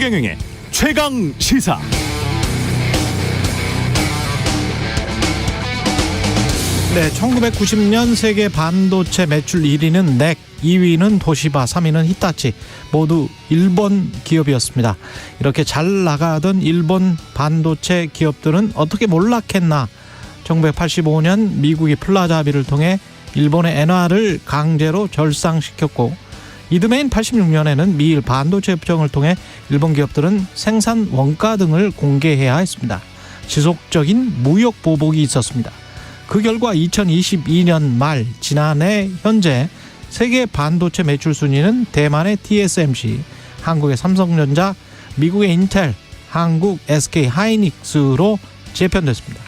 최경영의 최강 시사. 네, 1990년 세계 반도체 매출 1위는 넥, 2위는 도시바, 3위는 히타치, 모두 일본 기업이었습니다. 이렇게 잘 나가던 일본 반도체 기업들은 어떻게 몰락했나? 1985년 미국이 플라자 합의를 통해 일본의 엔화를 강제로 절상시켰고, 이듬해인 86년에는 미일 반도체 협정을 통해 일본 기업들은 생산 원가 등을 공개해야 했습니다. 지속적인 무역 보복이 있었습니다. 그 결과 2022년 말 지난해 현재 세계 반도체 매출 순위는 대만의 TSMC, 한국의 삼성전자, 미국의 인텔, 한국 SK 하이닉스로 재편됐습니다.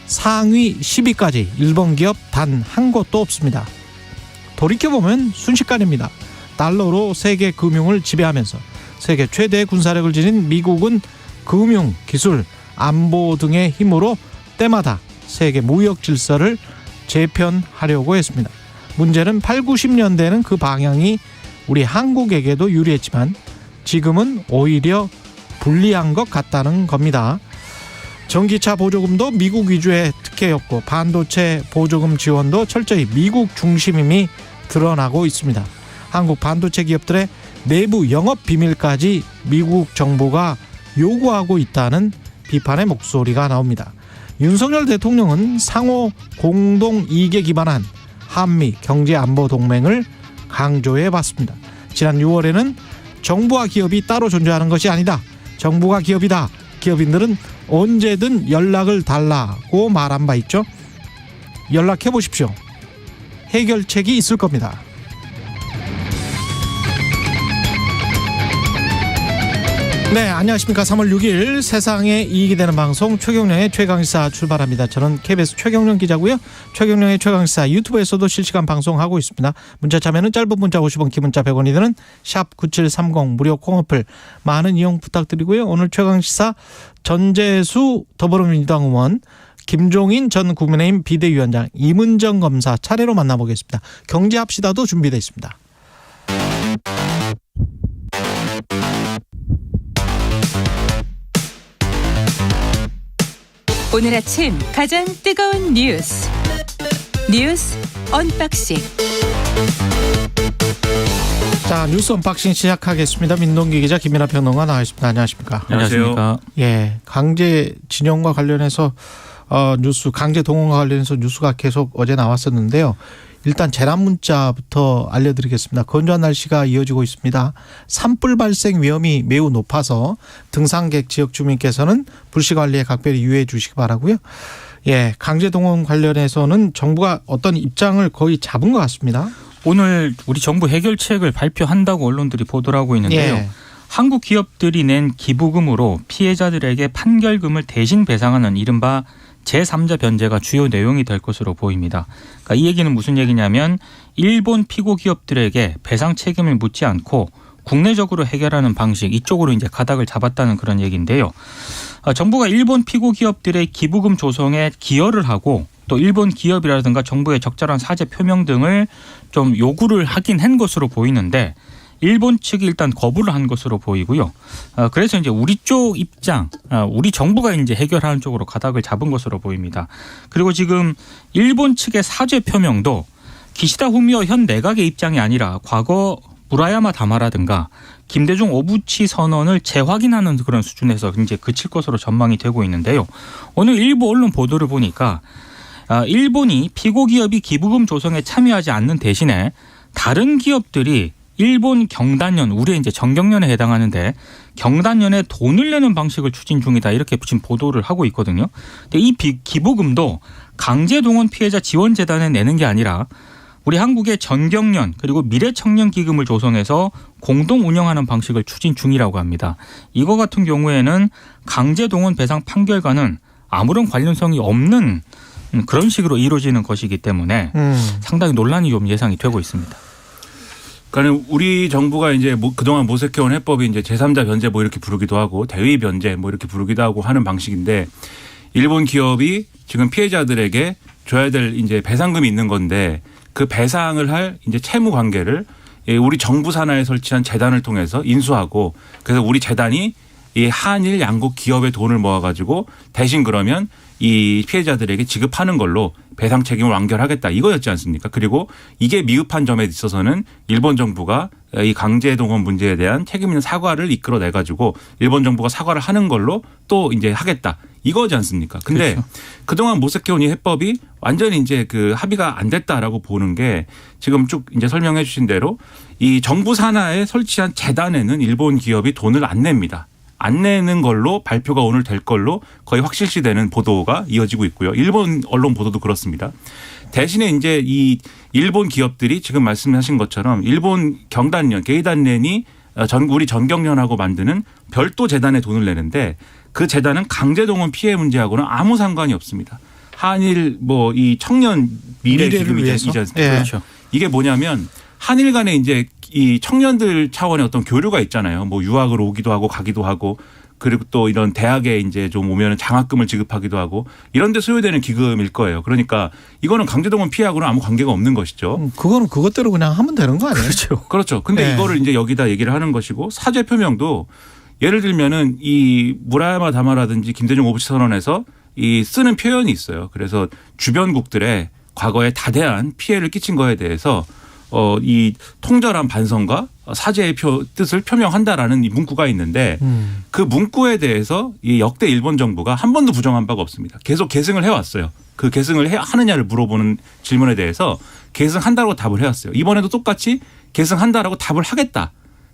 상위 10위까지 일본 기업 단 한 곳도 없습니다. 돌이켜보면 순식간입니다. 달러로 세계 금융을 지배하면서 세계 최대의 군사력을 지닌 미국은 금융, 기술, 안보 등의 힘으로 때마다 세계 무역 질서를 재편하려고 했습니다. 문제는 8, 90년대는 그 방향이 우리 한국에게도 유리했지만 지금은 오히려 불리한 것 같다는 겁니다. 전기차 보조금도 미국 위주의 특혜였고, 반도체 보조금 지원도 철저히 미국 중심임이 드러나고 있습니다. 한국 반도체 기업들의 내부 영업 비밀까지 미국 정부가 요구하고 있다는 비판의 목소리가 나옵니다. 윤석열 대통령은 상호 공동 이익에 기반한 한미 경제안보 동맹을 강조해 봤습니다. 지난 6월에는 정부와 기업이 따로 존재하는 것이 아니다, 정부가 기업이다, 기업인들은 언제든 연락을 달라고 말한 바 있죠. 연락해 보십시오. 해결책이 있을 겁니다. 네, 안녕하십니까. 3월 6일 세상에 이익이 되는 방송 최경영의 최강시사 출발합니다. 저는 KBS 최경영 기자고요. 최경영의 최강시사 유튜브에서도 실시간 방송하고 있습니다. 문자 참여는 짧은 문자 50원, 긴 문자 100원이 드는 샵 9730 무료 콩어플 많은 이용 부탁드리고요. 오늘 최강시사 전재수 더불어민주당 의원, 김종인 전 국민의힘 비대위원장, 이문정 검사 차례로 만나보겠습니다. 경제합시다도 준비되어 있습니다. 오늘 아침 가장 뜨거운 뉴스 언박싱. 자, 뉴스 언박싱 시작하겠습니다. 민동기 기자, 김민하 평론가 나와 있습니다. 안녕하십니까? 안녕하십니까? 예, 강제 진영과 관련해서 뉴스, 강제 동원과 관련해서 뉴스가 계속 어제 나왔었는데요. 일단 재난 문자부터 알려드리겠습니다. 건조한 날씨가 이어지고 있습니다. 산불 발생 위험이 매우 높아서 등산객 지역 주민께서는 불씨 관리에 각별히 유의해 주시기 바라고요. 예, 강제 동원 관련해서는 정부가 어떤 입장을 거의 잡은 것 같습니다. 오늘 우리 정부 해결책을 발표한다고 언론들이 보도를 하고 있는데요. 예. 한국 기업들이 낸 기부금으로 피해자들에게 판결금을 대신 배상하는 이른바 제3자 변제가 주요 내용이 될 것으로 보입니다. 그러니까 이 얘기는 무슨 얘기냐면 일본 피고 기업들에게 배상 책임을 묻지 않고 국내적으로 해결하는 방식, 이쪽으로 이제 가닥을 잡았다는 그런 얘기인데요. 정부가 일본 피고 기업들의 기부금 조성에 기여를 하고 또 일본 기업이라든가 정부의 적절한 사죄 표명 등을 좀 요구를 하긴 한 것으로 보이는데 일본 측이 일단 거부를 한 것으로 보이고요. 그래서 이제 우리 쪽 입장, 우리 정부가 이제 해결하는 쪽으로 가닥을 잡은 것으로 보입니다. 그리고 지금 일본 측의 사죄 표명도 기시다 후미오 현 내각의 입장이 아니라 과거 무라야마 다마라든가 김대중 오부치 선언을 재확인하는 그런 수준에서 이제 그칠 것으로 전망이 되고 있는데요. 오늘 일부 언론 보도를 보니까 일본이 피고 기업이 기부금 조성에 참여하지 않는 대신에 다른 기업들이 일본 경단련, 우리의 이제 정경련에 해당하는데 경단련에 돈을 내는 방식을 추진 중이다, 이렇게 지금 보도를 하고 있거든요. 근데 이 기부금도 강제동원 피해자 지원재단에 내는 게 아니라 우리 한국의 전경련 그리고 미래청년기금을 조성해서 공동 운영하는 방식을 추진 중이라고 합니다. 이거 같은 경우에는 강제동원 배상 판결과는 아무런 관련성이 없는 그런 식으로 이루어지는 것이기 때문에 상당히 논란이 좀 예상이 되고 있습니다. 그러니까 우리 정부가 이제 그동안 모색해온 해법이 이제 제3자 변제 뭐 이렇게 부르기도 하고 대의 변제 뭐 이렇게 부르기도 하고 하는 방식인데, 일본 기업이 지금 피해자들에게 줘야 될 이제 배상금이 있는 건데 그 배상을 할 이제 채무 관계를 우리 정부 산하에 설치한 재단을 통해서 인수하고 그래서 우리 재단이 이 한일 양국 기업의 돈을 모아가지고 대신 그러면 이 피해자들에게 지급하는 걸로 배상 책임을 완결하겠다 이거였지 않습니까? 그리고 이게 미흡한 점에 있어서는 일본 정부가 이 강제동원 문제에 대한 책임 있는 사과를 이끌어내 가지고 일본 정부가 사과를 하는 걸로 또 이제 하겠다 이거지 않습니까? 근데 그렇죠. 그동안 모색해온 이 해법이 완전히 이제 그 합의가 안 됐다라고 보는 게 지금 쭉 이제 설명해 주신 대로 이 정부 산하에 설치한 재단에는 일본 기업이 돈을 안 냅니다. 안 내는 걸로 발표가 오늘 될 걸로 거의 확실시되는 보도가 이어지고 있고요. 일본 언론 보도도 그렇습니다. 대신에 이제 이 일본 기업들이 지금 말씀하신 것처럼 일본 경단련, 게이단련이 우리 전경련하고 만드는 별도 재단에 돈을 내는데 그 재단은 강제동원 피해 문제하고는 아무 상관이 없습니다. 한일 뭐 이 청년 미래 기금이지 않습니까? 예. 그렇죠. 이게 뭐냐면 한일 간에 이제 이 청년들 차원의 어떤 교류가 있잖아요. 뭐 유학을 오기도 하고 가기도 하고 그리고 또 이런 대학에 이제 좀 오면 장학금을 지급하기도 하고 이런 데 소요되는 기금일 거예요. 그러니까 이거는 강제동원 피해하고는 아무 관계가 없는 것이죠. 그거는 그것대로 그냥 하면 되는 거 아니에요? 그렇죠. 근데 네. 이거를 이제 여기다 얘기를 하는 것이고 사죄 표명도 예를 들면은 이 무라야마 다마라든지 김대중 오부치 선언에서 이 쓰는 표현이 있어요. 그래서 주변국들의 과거에 다대한 피해를 끼친 거에 대해서 이 통절한 반성과 사죄의 뜻을 표명한다라는 이 문구가 있는데 그 문구에 대해서 이 역대 일본 정부가 한 번도 부정한 바가 없습니다. 계속 계승을 해왔어요. 그 계승을 하느냐를 물어보는 질문에 대해서 계승한다고 답을 해왔어요. 이번에도 똑같이 계승한다라고 답을 하겠다.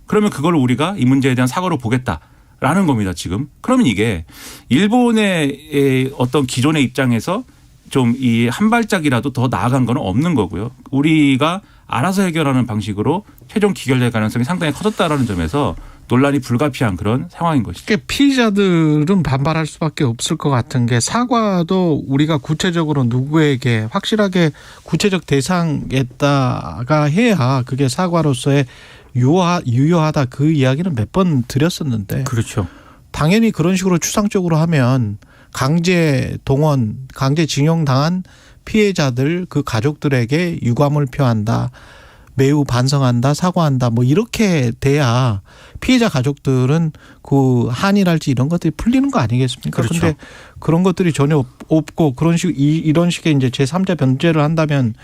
그러면 그걸 우리가 이 문제에 대한 사과로 보겠다라는 겁니다. 지금. 그러면 이게 일본의 어떤 기존의 입장에서 좀 이 한 발짝이라도 더 나아간 건 없는 거고요. 우리가 알아서 해결하는 방식으로 최종 기결될 가능성이 상당히 커졌다라는 점에서 논란이 불가피한 그런 상황인 것이죠. 그러니까 피의자들은 반발할 수밖에 없을 것 같은 게 사과도 우리가 구체적으로 누구에게 확실하게 구체적 대상에다가 해야 그게 사과로서의 유효하다 그 이야기는 몇 번 드렸었는데 그렇죠. 당연히 그런 식으로 추상적으로 하면 강제 동원, 강제징용 당한 피해자들 그 가족들에게 유감을 표한다. 매우 반성한다, 사과한다. 뭐 이렇게 돼야 피해자 가족들은 그 한이랄지 이런 것들이 풀리는 거 아니겠습니까? 그렇죠. 그런데 그런 것들이 전혀 없고 그런 이런 식의 이제 제3자 변제를 한다면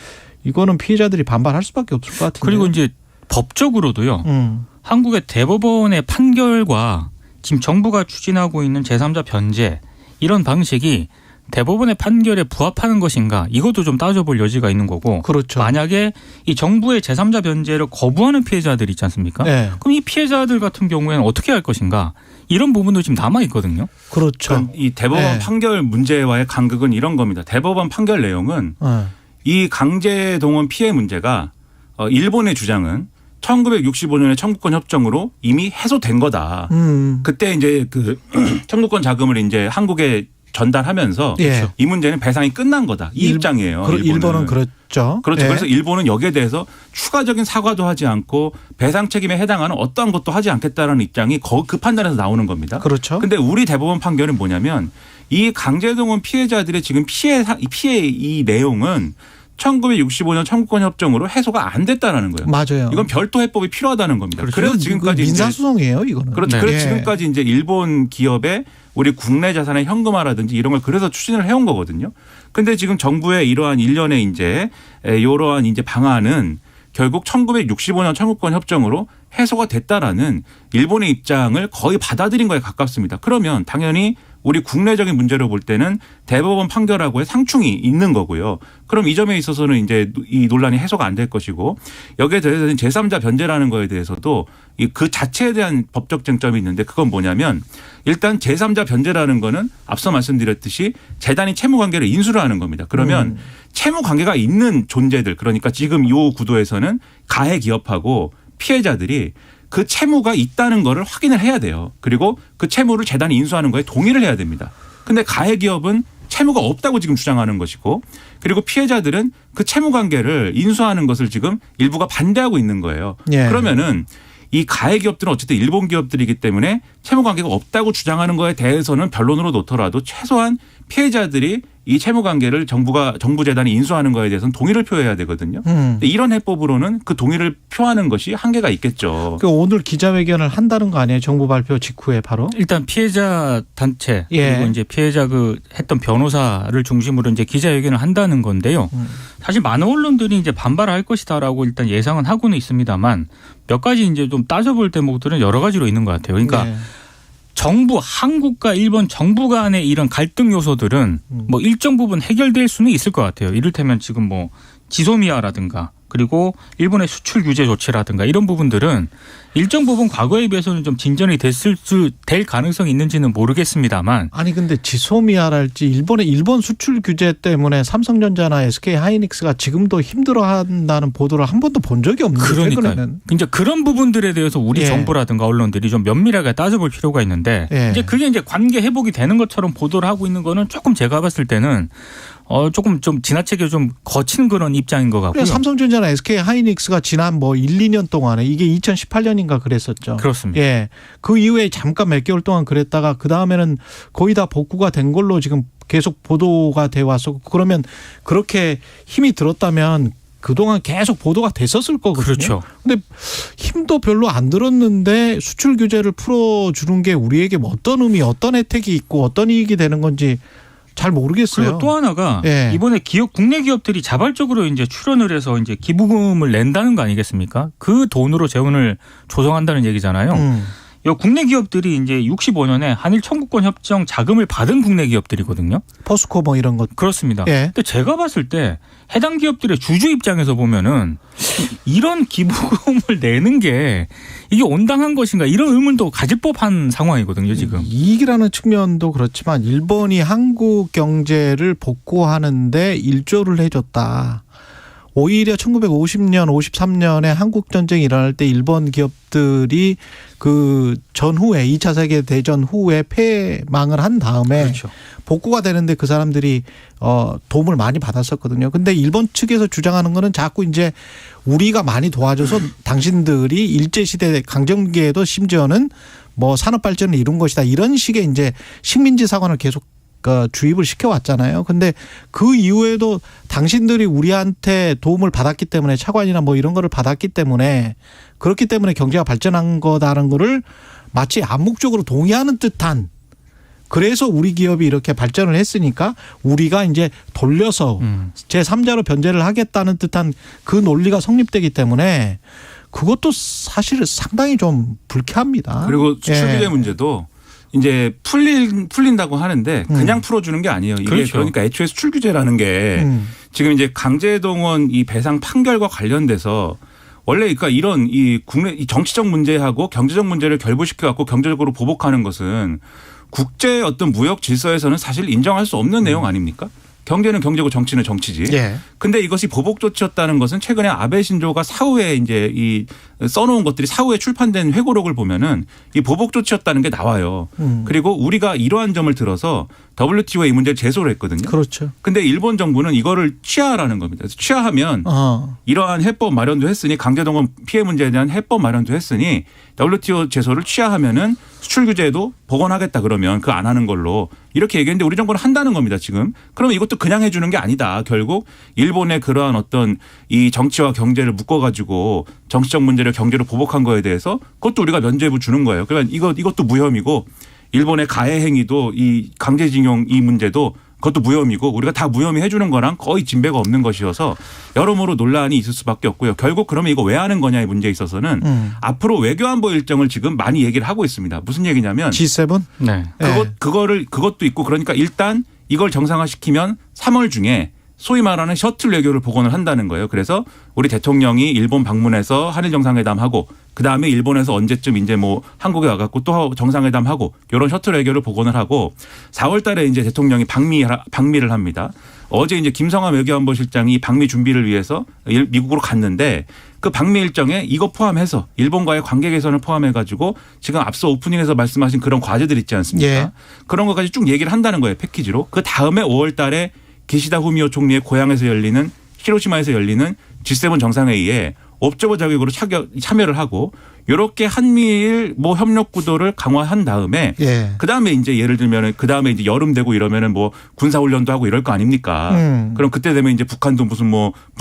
이거는 피해자들이 반발할 수밖에 없을 것 같은데. 그리고 이제 법적으로도요. 한국의 대법원의 판결과 지금 정부가 추진하고 있는 제3자 변제 이런 방식이 대법원의 판결에 부합하는 것인가 이것도 좀 따져볼 여지가 있는 거고. 그렇죠. 만약에 이 정부의 제3자 변제를 거부하는 피해자들 있지 않습니까? 네. 그럼 이 피해자들 같은 경우에는 어떻게 할 것인가 이런 부분도 지금 남아 있거든요. 그렇죠. 이 대법원 네. 판결 문제와의 간극은 이런 겁니다. 대법원 판결 내용은 네. 이 강제동원 피해 문제가 일본의 주장은 1965년에 청구권 협정으로 이미 해소된 거다. 그때 이제 그 청구권 자금을 이제 한국에 전달하면서 예. 이 문제는 배상이 끝난 거다. 이 입장이에요. 일본은 그렇죠. 그렇죠. 예. 그래서 일본은 여기에 대해서 추가적인 사과도 하지 않고 배상 책임에 해당하는 어떠한 것도 하지 않겠다라는 입장이 그 판단에서 나오는 겁니다. 그렇죠. 그런데 우리 대법원 판결은 뭐냐면 이 강제동원 피해자들의 지금 피해 이 내용은 1965년 청구권 협정으로 해소가 안 됐다라는 거예요. 맞아요. 이건 별도 해법이 필요하다는 겁니다. 그렇죠. 그래서 지금까지 민사소송이에요, 이거는. 그렇죠. 네. 그래서 예. 지금까지 이제 일본 기업의 우리 국내 자산의 현금화라든지 이런 걸 그래서 추진을 해온 거거든요. 근데 지금 정부의 이러한 일련의 이제 이러한 이제 방안은 결국 1965년 청구권 협정으로 해소가 됐다라는 일본의 입장을 거의 받아들인 거에 가깝습니다. 그러면 당연히 우리 국내적인 문제로 볼 때는 대법원 판결하고의 상충이 있는 거고요. 그럼 이 점에 있어서는 이제 이 논란이 해소가 안 될 것이고 여기에 대해서는 제3자 변제라는 거에 대해서도 그 자체에 대한 법적 쟁점이 있는데 그건 뭐냐면 일단 제3자 변제라는 거는 앞서 말씀드렸듯이 재단이 채무 관계를 인수를 하는 겁니다. 그러면 채무 관계가 있는 존재들 그러니까 지금 이 구도에서는 가해 기업하고 피해자들이 그 채무가 있다는 거를 확인을 해야 돼요. 그리고 그 채무를 재단이 인수하는 거에 동의를 해야 됩니다. 근데 가해 기업은 채무가 없다고 지금 주장하는 것이고 그리고 피해자들은 그 채무 관계를 인수하는 것을 지금 일부가 반대하고 있는 거예요. 예. 그러면은 이 가해 기업들은 어쨌든 일본 기업들이기 때문에 채무 관계가 없다고 주장하는 거에 대해서는 변론으로 놓더라도 최소한 피해자들이 이 채무 관계를 정부 재단이 인수하는 거에 대해서는 동의를 표해야 되거든요. 근데 이런 해법으로는 그 동의를 표하는 것이 한계가 있겠죠. 그 오늘 기자회견을 한다는 거 아니에요? 정부 발표 직후에 바로? 일단 피해자 단체 예. 그리고 이제 피해자 그 했던 변호사를 중심으로 이제 기자회견을 한다는 건데요. 사실 많은 언론들이 이제 반발할 것이다라고 일단 예상은 하고는 있습니다만 몇 가지 이제 좀 따져볼 대목들은 여러 가지로 있는 것 같아요. 그러니까 네. 정부, 한국과 일본 정부 간의 이런 갈등 요소들은 뭐 일정 부분 해결될 수는 있을 것 같아요. 이를테면 지금 뭐 지소미아라든가 그리고 일본의 수출 규제 조치라든가 이런 부분들은 일정 부분 과거에 비해서는 좀 진전이 될 가능성이 있는지는 모르겠습니다만 아니 근데 지소미아랄지 일본 수출 규제 때문에 삼성전자나 SK 하이닉스가 지금도 힘들어한다는 보도를 한 번도 본 적이 없는데 그러니까요. 최근에는. 이제 그런 부분들에 대해서 우리 예. 정부라든가 언론들이 좀 면밀하게 따져볼 필요가 있는데 예. 이제 그게 이제 관계 회복이 되는 것처럼 보도를 하고 있는 거는 조금 제가 봤을 때는 조금 좀 지나치게 좀 거친 그런 입장인 것 같고요. 삼성전자나 SK 하이닉스가 지난 뭐 1, 2년 동안에 이게 2018년인가 그랬었죠. 그렇습니다. 예. 그 이후에 잠깐 몇 개월 동안 그랬다가 그 다음에는 거의 다 복구가 된 걸로 지금 계속 보도가 돼 왔었고 그러면 그렇게 힘이 들었다면 그동안 계속 보도가 됐었을 거거든요. 그렇죠. 근데 힘도 별로 안 들었는데 수출 규제를 풀어주는 게 우리에게 어떤 의미, 어떤 혜택이 있고 어떤 이익이 되는 건지 잘 모르겠어요. 그리고 또 하나가 예. 이번에 국내 기업들이 자발적으로 이제 출연을 해서 이제 기부금을 낸다는 거 아니겠습니까? 그 돈으로 재원을 조성한다는 얘기잖아요. 이 국내 기업들이 이제 65년에 한일 청구권 협정 자금을 받은 국내 기업들이거든요. 포스코 뭐 이런 것. 그렇습니다. 예. 근데 제가 봤을 때 해당 기업들의 주주 입장에서 보면은 이런 기부금을 내는 게 이게 온당한 것인가 이런 의문도 가질 법한 상황이거든요, 지금. 이익이라는 측면도 그렇지만 일본이 한국 경제를 복구하는데 일조를 해줬다. 오히려 1950년, 53년에 한국 전쟁이 일어날 때 일본 기업들이 그 전후에 2차 세계 대전 후에 패망을 한 다음에 그렇죠. 복구가 되는데 그 사람들이 도움을 많이 받았었거든요. 근데 일본 측에서 주장하는 거는 자꾸 이제 우리가 많이 도와줘서 당신들이 일제 시대 강점기에도 심지어는 뭐 산업 발전을 이룬 것이다. 이런 식의 이제 식민지 사관을 계속 주입을 시켜왔잖아요. 근데 그 이후에도 당신들이 우리한테 도움을 받았기 때문에 차관이나 뭐 이런 거를 받았기 때문에 그렇기 때문에 경제가 발전한 거다라는 거를 마치 암묵적으로 동의하는 듯한 그래서 우리 기업이 이렇게 발전을 했으니까 우리가 이제 돌려서 제3자로 변제를 하겠다는 듯한 그 논리가 성립되기 때문에 그것도 사실 상당히 좀 불쾌합니다. 그리고 수출 규제 예. 문제도 이제 풀린다고 하는데 그냥 풀어주는 게 아니에요. 이게 그렇죠. 그러니까 애초에 수출 규제라는 게 지금 이제 강제동원 이 배상 판결과 관련돼서 원래 그러니까 이런 이 국내 이 정치적 문제하고 경제적 문제를 결부시켜 갖고 경제적으로 보복하는 것은 국제 어떤 무역 질서에서는 사실 인정할 수 없는 내용 아닙니까? 경제는 경제고 정치는 정치지. 예. 근데 이것이 보복 조치였다는 것은 최근에 아베 신조가 사후에 이제 이 써놓은 것들이 사후에 출판된 회고록을 보면은 이 보복 조치였다는 게 나와요. 그리고 우리가 이러한 점을 들어서 WTO에 이 문제를 제소를 했거든요. 그렇죠. 근데 일본 정부는 이거를 취하라는 겁니다. 그래서 취하하면 이러한 해법 마련도 했으니 강제동원 피해 문제에 대한 해법 마련도 했으니 WTO 제소를 취하하면은 수출 규제도 복원하겠다 그러면 그 안 하는 걸로 이렇게 얘기했는데 우리 정부는 한다는 겁니다 지금. 그러면 이것도 그냥 해주는 게 아니다. 결국 일본의 그러한 어떤 이 정치와 경제를 묶어가지고 정치적 문제를 경제로 보복한 거에 대해서 그것도 우리가 면죄부 주는 거예요. 그러니까 이것도 무혐의고 일본의 가해 행위도 이 강제징용 이 문제도 그것도 무혐의고 우리가 다 무혐의 해주는 거랑 거의 진배가 없는 것이어서 여러모로 논란이 있을 수밖에 없고요. 결국 그러면 이거 왜 하는 거냐의 문제에 있어서는 앞으로 외교안보 일정을 지금 많이 얘기를 하고 있습니다. 무슨 얘기냐면 G7? 네. 그것도 있고 그러니까 일단 이걸 정상화시키면 3월 중에 소위 말하는 셔틀 외교를 복원을 한다는 거예요. 그래서 우리 대통령이 일본 방문해서 한일 정상회담하고 그다음에 일본에서 언제쯤 이제 뭐 한국에 와갖고 또 정상회담하고 이런 셔틀 외교를 복원을 하고 4월 달에 이제 대통령이 방미를 합니다. 어제 이제 김성환 외교안보실장이 방미 준비를 위해서 미국으로 갔는데 그 방미 일정에 이거 포함해서 일본과의 관계 개선을 포함해가지고 지금 앞서 오프닝에서 말씀하신 그런 과제들 있지 않습니까? 예. 그런 것까지 쭉 얘기를 한다는 거예요. 패키지로. 그 다음에 5월 달에 기시다 후미오 총리의 고향에서 열리는 히로시마에서 열리는 G7 정상회의에 옵저버 자격으로 참여를 하고 이렇게 한미일 뭐 협력 구도를 강화한 다음에 예. 그다음에 이제 예를 들면은 그다음에 이제 여름 되고 이러면은 뭐 군사 훈련도 하고 이럴 거 아닙니까? 그럼 그때 되면 이제 북한도 무슨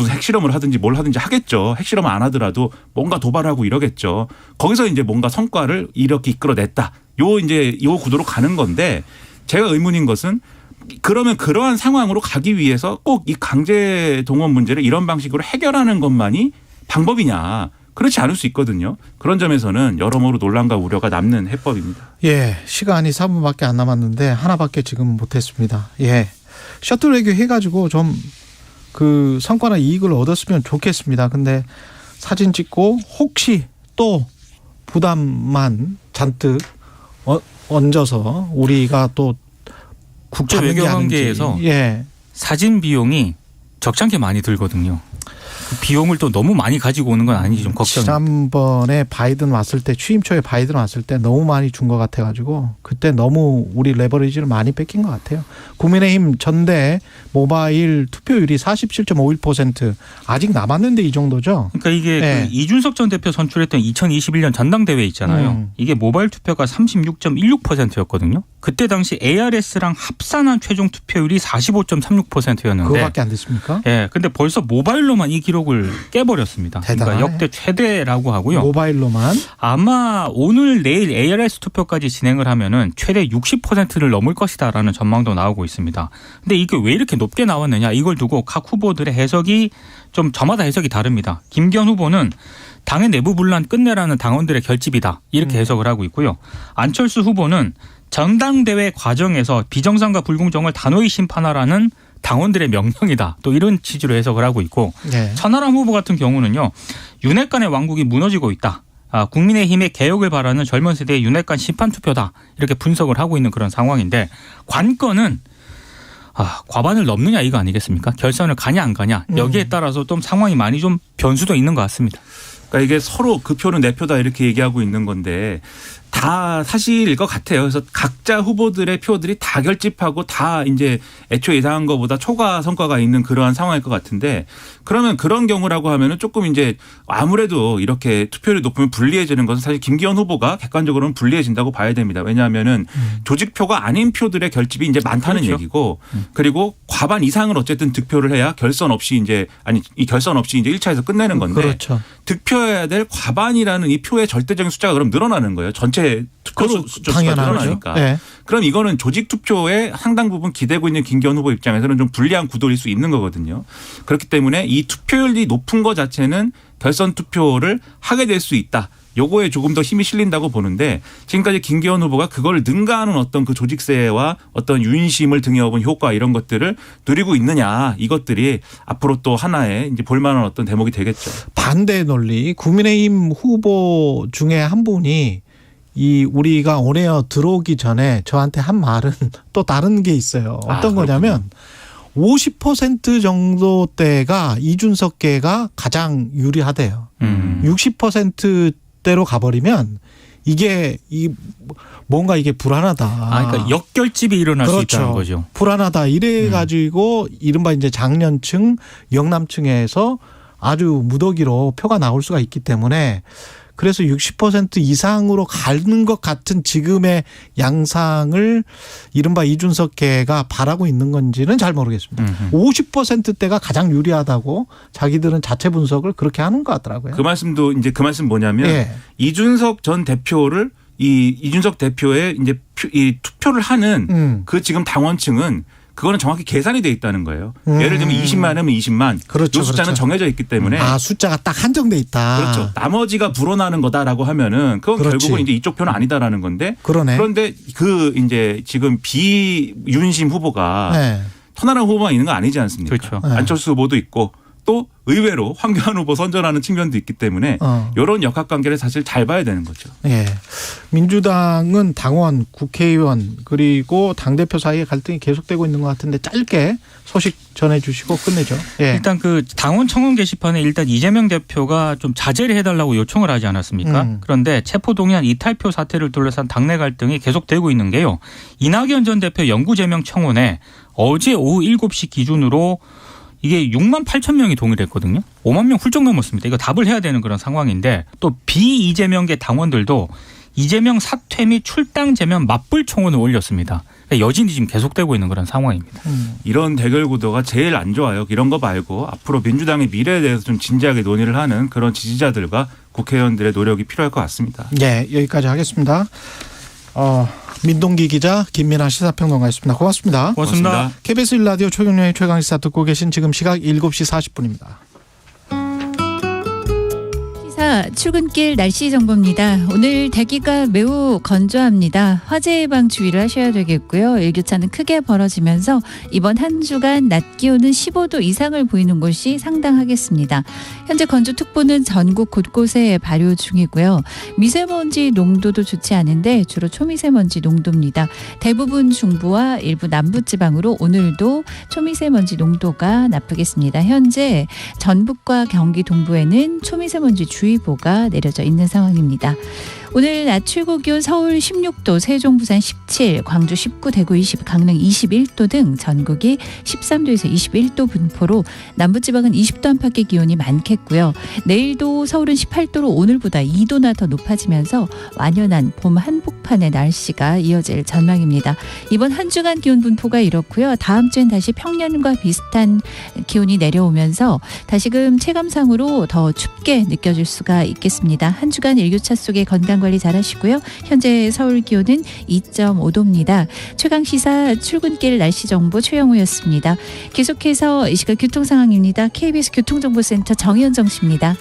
핵실험을 하든지 뭘 하든지 하겠죠. 핵실험 안 하더라도 뭔가 도발하고 이러겠죠. 거기서 이제 뭔가 성과를 이렇게 이끌어냈다. 요 구도로 가는 건데 제가 의문인 것은 그러면 그러한 상황으로 가기 위해서 꼭 이 강제 동원 문제를 이런 방식으로 해결하는 것만이 방법이냐. 그렇지 않을 수 있거든요. 그런 점에서는 여러모로 논란과 우려가 남는 해법입니다. 예, 시간이 3분밖에 안 남았는데 하나밖에 지금 못했습니다. 예, 셔틀 외교 해가지고 좀 그 성과나 이익을 얻었으면 좋겠습니다. 근데 사진 찍고 혹시 또 부담만 잔뜩 얹어서 우리가 또 국제 외교 관계에서 예. 사진 비용이 적잖게 많이 들거든요. 그 비용을 또 너무 많이 가지고 오는 건 아닌지 좀 걱정입니다. 지난번에 바이든 왔을 때 취임 초에 바이든 왔을 때 너무 많이 준 것 같아가지고 그때 너무 우리 레버리지를 많이 뺏긴 것 같아요. 국민의힘 전대 모바일 투표율이 47.51% 아직 남았는데 이 정도죠. 그러니까 이게 네. 그 이준석 전 대표 선출했던 2021년 전당대회 있잖아요. 이게 모바일 투표가 36.16%였거든요. 그때 당시 ARS랑 합산한 최종 투표율이 45.36%였는데 그거밖에 안 됐습니까? 예, 근데 벌써 모바일로만 이 기록을 깨버렸습니다. 대단하네. 그러니까 역대 최대라고 하고요. 모바일로만. 아마 오늘 내일 ARS 투표까지 진행을 하면은 최대 60%를 넘을 것이다라는 전망도 나오고 있습니다. 근데 이게 왜 이렇게 높게 나왔느냐 이걸 두고 각 후보들의 해석이 좀 저마다 해석이 다릅니다. 김기현 후보는 당의 내부 분란 끝내라는 당원들의 결집이다 이렇게 해석을 하고 있고요. 안철수 후보는 전당대회 과정에서 비정상과 불공정을 단호히 심판하라는 당원들의 명령이다. 또 이런 취지로 해석을 하고 있고 네. 천하람 후보 같은 경우는요. 윤핵관의 왕국이 무너지고 있다. 국민의힘의 개혁을 바라는 젊은 세대의 윤핵관 심판투표다. 이렇게 분석을 하고 있는 그런 상황인데 관건은 과반을 넘느냐 이거 아니겠습니까? 결선을 가냐 안 가냐. 여기에 따라서 좀 상황이 많이 좀 변수도 있는 것 같습니다. 그러니까 이게 서로 그 표는 내 표다 이렇게 얘기하고 있는 건데 다 사실일 것 같아요. 그래서 각자 후보들의 표들이 다 결집하고 다 이제 애초 예상한 것보다 초과 성과가 있는 그러한 상황일 것 같은데 그러면 그런 경우라고 하면은 조금 이제 아무래도 이렇게 투표율이 높으면 불리해지는 것은 사실 김기현 후보가 객관적으로는 불리해진다고 봐야 됩니다. 왜냐하면은 조직표가 아닌 표들의 결집이 이제 많다는 그렇죠. 얘기고 그리고 과반 이상을 어쨌든 득표를 해야 결선 없이 이제 이 결선 없이 이제 1차에서 끝내는 건데 그렇죠. 득표해야 될 과반이라는 이 표의 절대적인 숫자가 그럼 늘어나는 거예요. 전체 투표 숫자가 늘어나니까. 네. 그럼 이거는 조직 투표에 상당 부분 기대고 있는 김기현 후보 입장에서는 좀 불리한 구도일 수 있는 거거든요. 그렇기 때문에 이 투표율이 높은 것 자체는 결선 투표를 하게 될 수 있다. 요거에 조금 더 힘이 실린다고 보는데 지금까지 김기현 후보가 그걸 능가하는 어떤 그 조직세와 어떤 윤심을 등에 업은 효과 이런 것들을 누리고 있느냐 이것들이 앞으로 또 하나의 이제 볼만한 어떤 대목이 되겠죠. 반대 논리. 국민의힘 후보 중에 한 분이 이 우리가 온에어 들어오기 전에 저한테 한 말은 또 다른 게 있어요. 어떤 거냐면 50% 정도대가 이준석계가 가장 유리하대요. 60%대로 가버리면 이게 뭔가 이게 불안하다. 그러니까 역결집이 일어날 그렇죠. 수 있다는 거죠. 불안하다. 이래가지고 이른바 이제 장년층, 영남층에서 아주 무더기로 표가 나올 수가 있기 때문에 그래서 60% 이상으로 가는 것 같은 지금의 양상을 이른바 이준석계가 바라고 있는 건지는 잘 모르겠습니다. 50%대가 가장 유리하다고 자기들은 자체 분석을 그렇게 하는 것 같더라고요. 그 말씀도 이제 그 말씀 뭐냐면 예. 이준석 전 대표를 이준석 대표의 이제 이 투표를 하는 그 지금 당원층은 그거는 정확히 계산이 돼 있다는 거예요. 예를 들면 20만 하면 20만. 그렇죠, 이 숫자는 그렇죠. 정해져 있기 때문에. 숫자가 딱 한정돼 있다. 그렇죠. 나머지가 불어나는 거다라고 하면은 그건 그렇지. 결국은 이제 이쪽 표는 아니다라는 건데. 그러네. 그런데 그 이제 지금 비윤심 후보가 네. 천하람 후보만 있는 거 아니지 않습니까? 그렇죠. 네. 안철수 후보도 있고 또 의외로 황교안 후보 선전하는 측면도 있기 때문에 이런 역학관계를 사실 잘 봐야 되는 거죠. 예. 민주당은 당원, 국회의원 그리고 당대표 사이의 갈등이 계속되고 있는 것 같은데 짧게 소식 전해주시고 끝내죠. 예. 일단 그 당원 청원 게시판에 일단 이재명 대표가 좀 자제를 해달라고 요청을 하지 않았습니까? 그런데 체포동의안 이탈표 사태를 둘러싼 당내 갈등이 계속되고 있는 게요. 이낙연 전 대표 영구제명 청원에 어제 오후 7시 기준으로 이게 6만 8천 명이 동의를 했거든요. 5만 명 훌쩍 넘었습니다. 이거 답을 해야 되는 그런 상황인데 또 비이재명계 당원들도 이재명 사퇴 및 출당 재면 맞불 청원을 올렸습니다. 그러니까 여진이 지금 계속되고 있는 그런 상황입니다. 이런 대결 구도가 제일 안 좋아요. 이런 거 말고 앞으로 민주당의 미래에 대해서 좀 진지하게 논의를 하는 그런 지지자들과 국회의원들의 노력이 필요할 것 같습니다. 네, 여기까지 하겠습니다. 민동기 기자, 김민아 시사평론가였습니다. 고맙습니다. 고맙습니다. KBS 1라디오 최경영의 최강시사 듣고 계신 지금 시각 7시 40분입니다. 출근길 날씨 정보입니다. 오늘 대기가 매우 건조합니다. 화재 예방 주의를 하셔야 되겠고요. 일교차는 크게 벌어지면서 이번 한 주간 낮 기온은 15도 이상을 보이는 곳이 상당하겠습니다. 현재 건조특보는 전국 곳곳에 발효 중이고요. 미세먼지 농도도 좋지 않은데 주로 초미세먼지 농도입니다. 대부분 중부와 일부 남부지방으로 오늘도 초미세먼지 농도가 나쁘겠습니다. 현재 전북과 경기 동부에는 초미세먼지 주의보가 내려져 있는 상황입니다. 오늘 낮 최고 기온 서울 16도, 세종, 부산 17, 광주 19, 대구 20, 강릉 21도 등 전국이 13도에서 21도 분포로 남부지방은 20도 안팎의 기온이 많겠고요. 내일도 서울은 18도로 오늘보다 2도나 더 높아지면서 완연한 봄 한복판의 날씨가 이어질 전망입니다. 이번 한 주간 기온 분포가 이렇고요. 다음 주엔 다시 평년과 비슷한 기온이 내려오면서 다시금 체감상으로 더 춥게 느껴질 수가 있겠습니다. 한 주간 일교차 속에 건강 관리 잘 하시고요. 현재 서울 기온은 2.5도입니다. 최강시사 출근길 날씨 정보 최영우였습니다. 계속해서 이 시각 교통 상황입니다. KBS 교통정보센터 정현정 씨입니다.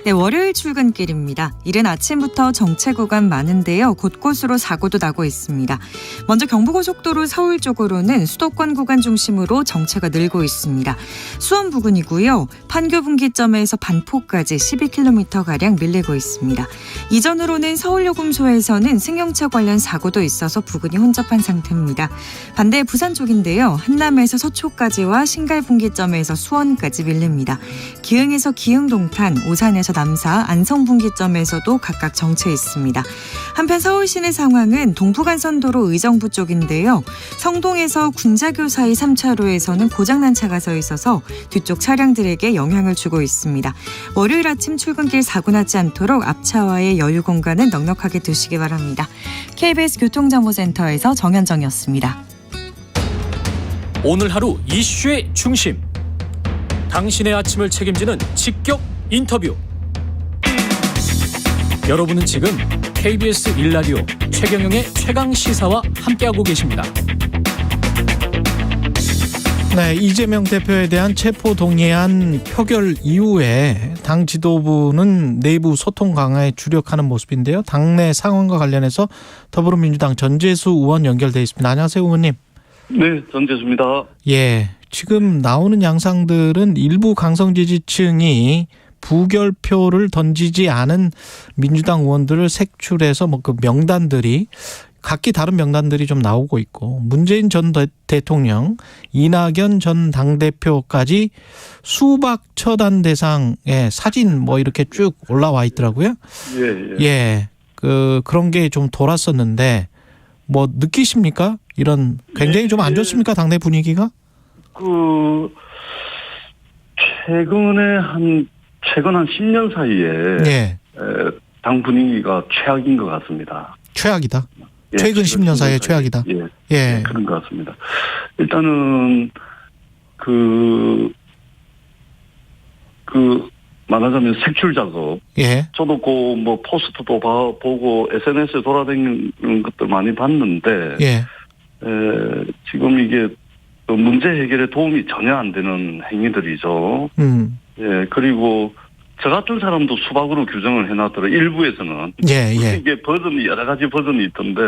네, 월요일 출근길입니다. 이른 아침부터 정체 구간 많은데요. 곳곳으로 사고도 나고 있습니다. 먼저 경부고속도로 서울 쪽으로는 수도권 구간 중심으로 정체가 늘고 있습니다. 수원 부근이고요. 판교 분기점에서 반포까지 12km가량 밀리고 있습니다. 이전으로는 서울요금소에서는 승용차 관련 사고도 있어서 부근이 혼잡한 상태입니다. 반대 부산 쪽인데요. 한남에서 서초까지와 신갈 분기점에서 수원까지 밀립니다. 기흥에서 기흥동탄, 오산에서 남사, 안성분기점에서도 각각 정체 있습니다. 한편 서울 시내 상황은 동부간선도로 의정부 쪽인데요. 성동에서 군자교 사이 3차로에서는 고장난 차가 서 있어서 뒤쪽 차량들에게 영향을 주고 있습니다. 월요일 아침 출근길 사고 나지 않도록 앞차와의 여유 공간은 넉넉하게 두시기 바랍니다. KBS 교통정보센터에서 정현정이었습니다. 오늘 하루 이슈의 중심. 당신의 아침을 책임지는 직격 인터뷰. 여러분은 지금 KBS 1라디오 최경영의 최강시사와 함께하고 계십니다. 네, 이재명 대표에 대한 체포동의안 표결 이후에 당 지도부는 내부 소통 강화에 주력하는 모습인데요. 당내 상황과 관련해서 더불어민주당 전재수 의원 연결돼 있습니다. 안녕하세요, 의원님. 네, 전재수입니다. 예, 지금 나오는 양상들은 일부 강성 지지층이 부결표를 던지지 않은 민주당 의원들을 색출해서 그 명단들이 각기 다른 명단들이 좀 나오고 있고, 문재인 전 대통령, 이낙연 전 당대표까지 수박 처단 대상의 사진 이렇게 쭉 올라와 있더라고요. 예. 그런 게 좀 돌았었는데 느끼십니까? 이런 굉장히 좀 안 좋습니까? 당내 분위기가? 최근 한 10년 사이에 당 분위기가 최악인 것 같습니다. 최악이다. 최근 10년 사이에 최악이다. 예, 그런 것 같습니다. 일단은 말하자면 색출 작업. 예. 저도 포스터도 보고 SNS에 돌아다니는 것들 많이 봤는데, 지금 이게 문제 해결에 도움이 전혀 안 되는 행위들이죠. 예, 그리고 저 같은 사람도 수박으로 규정을 해놨더라고요. 일부에서는. 이게 버전이, 여러 가지 버전이 있던데,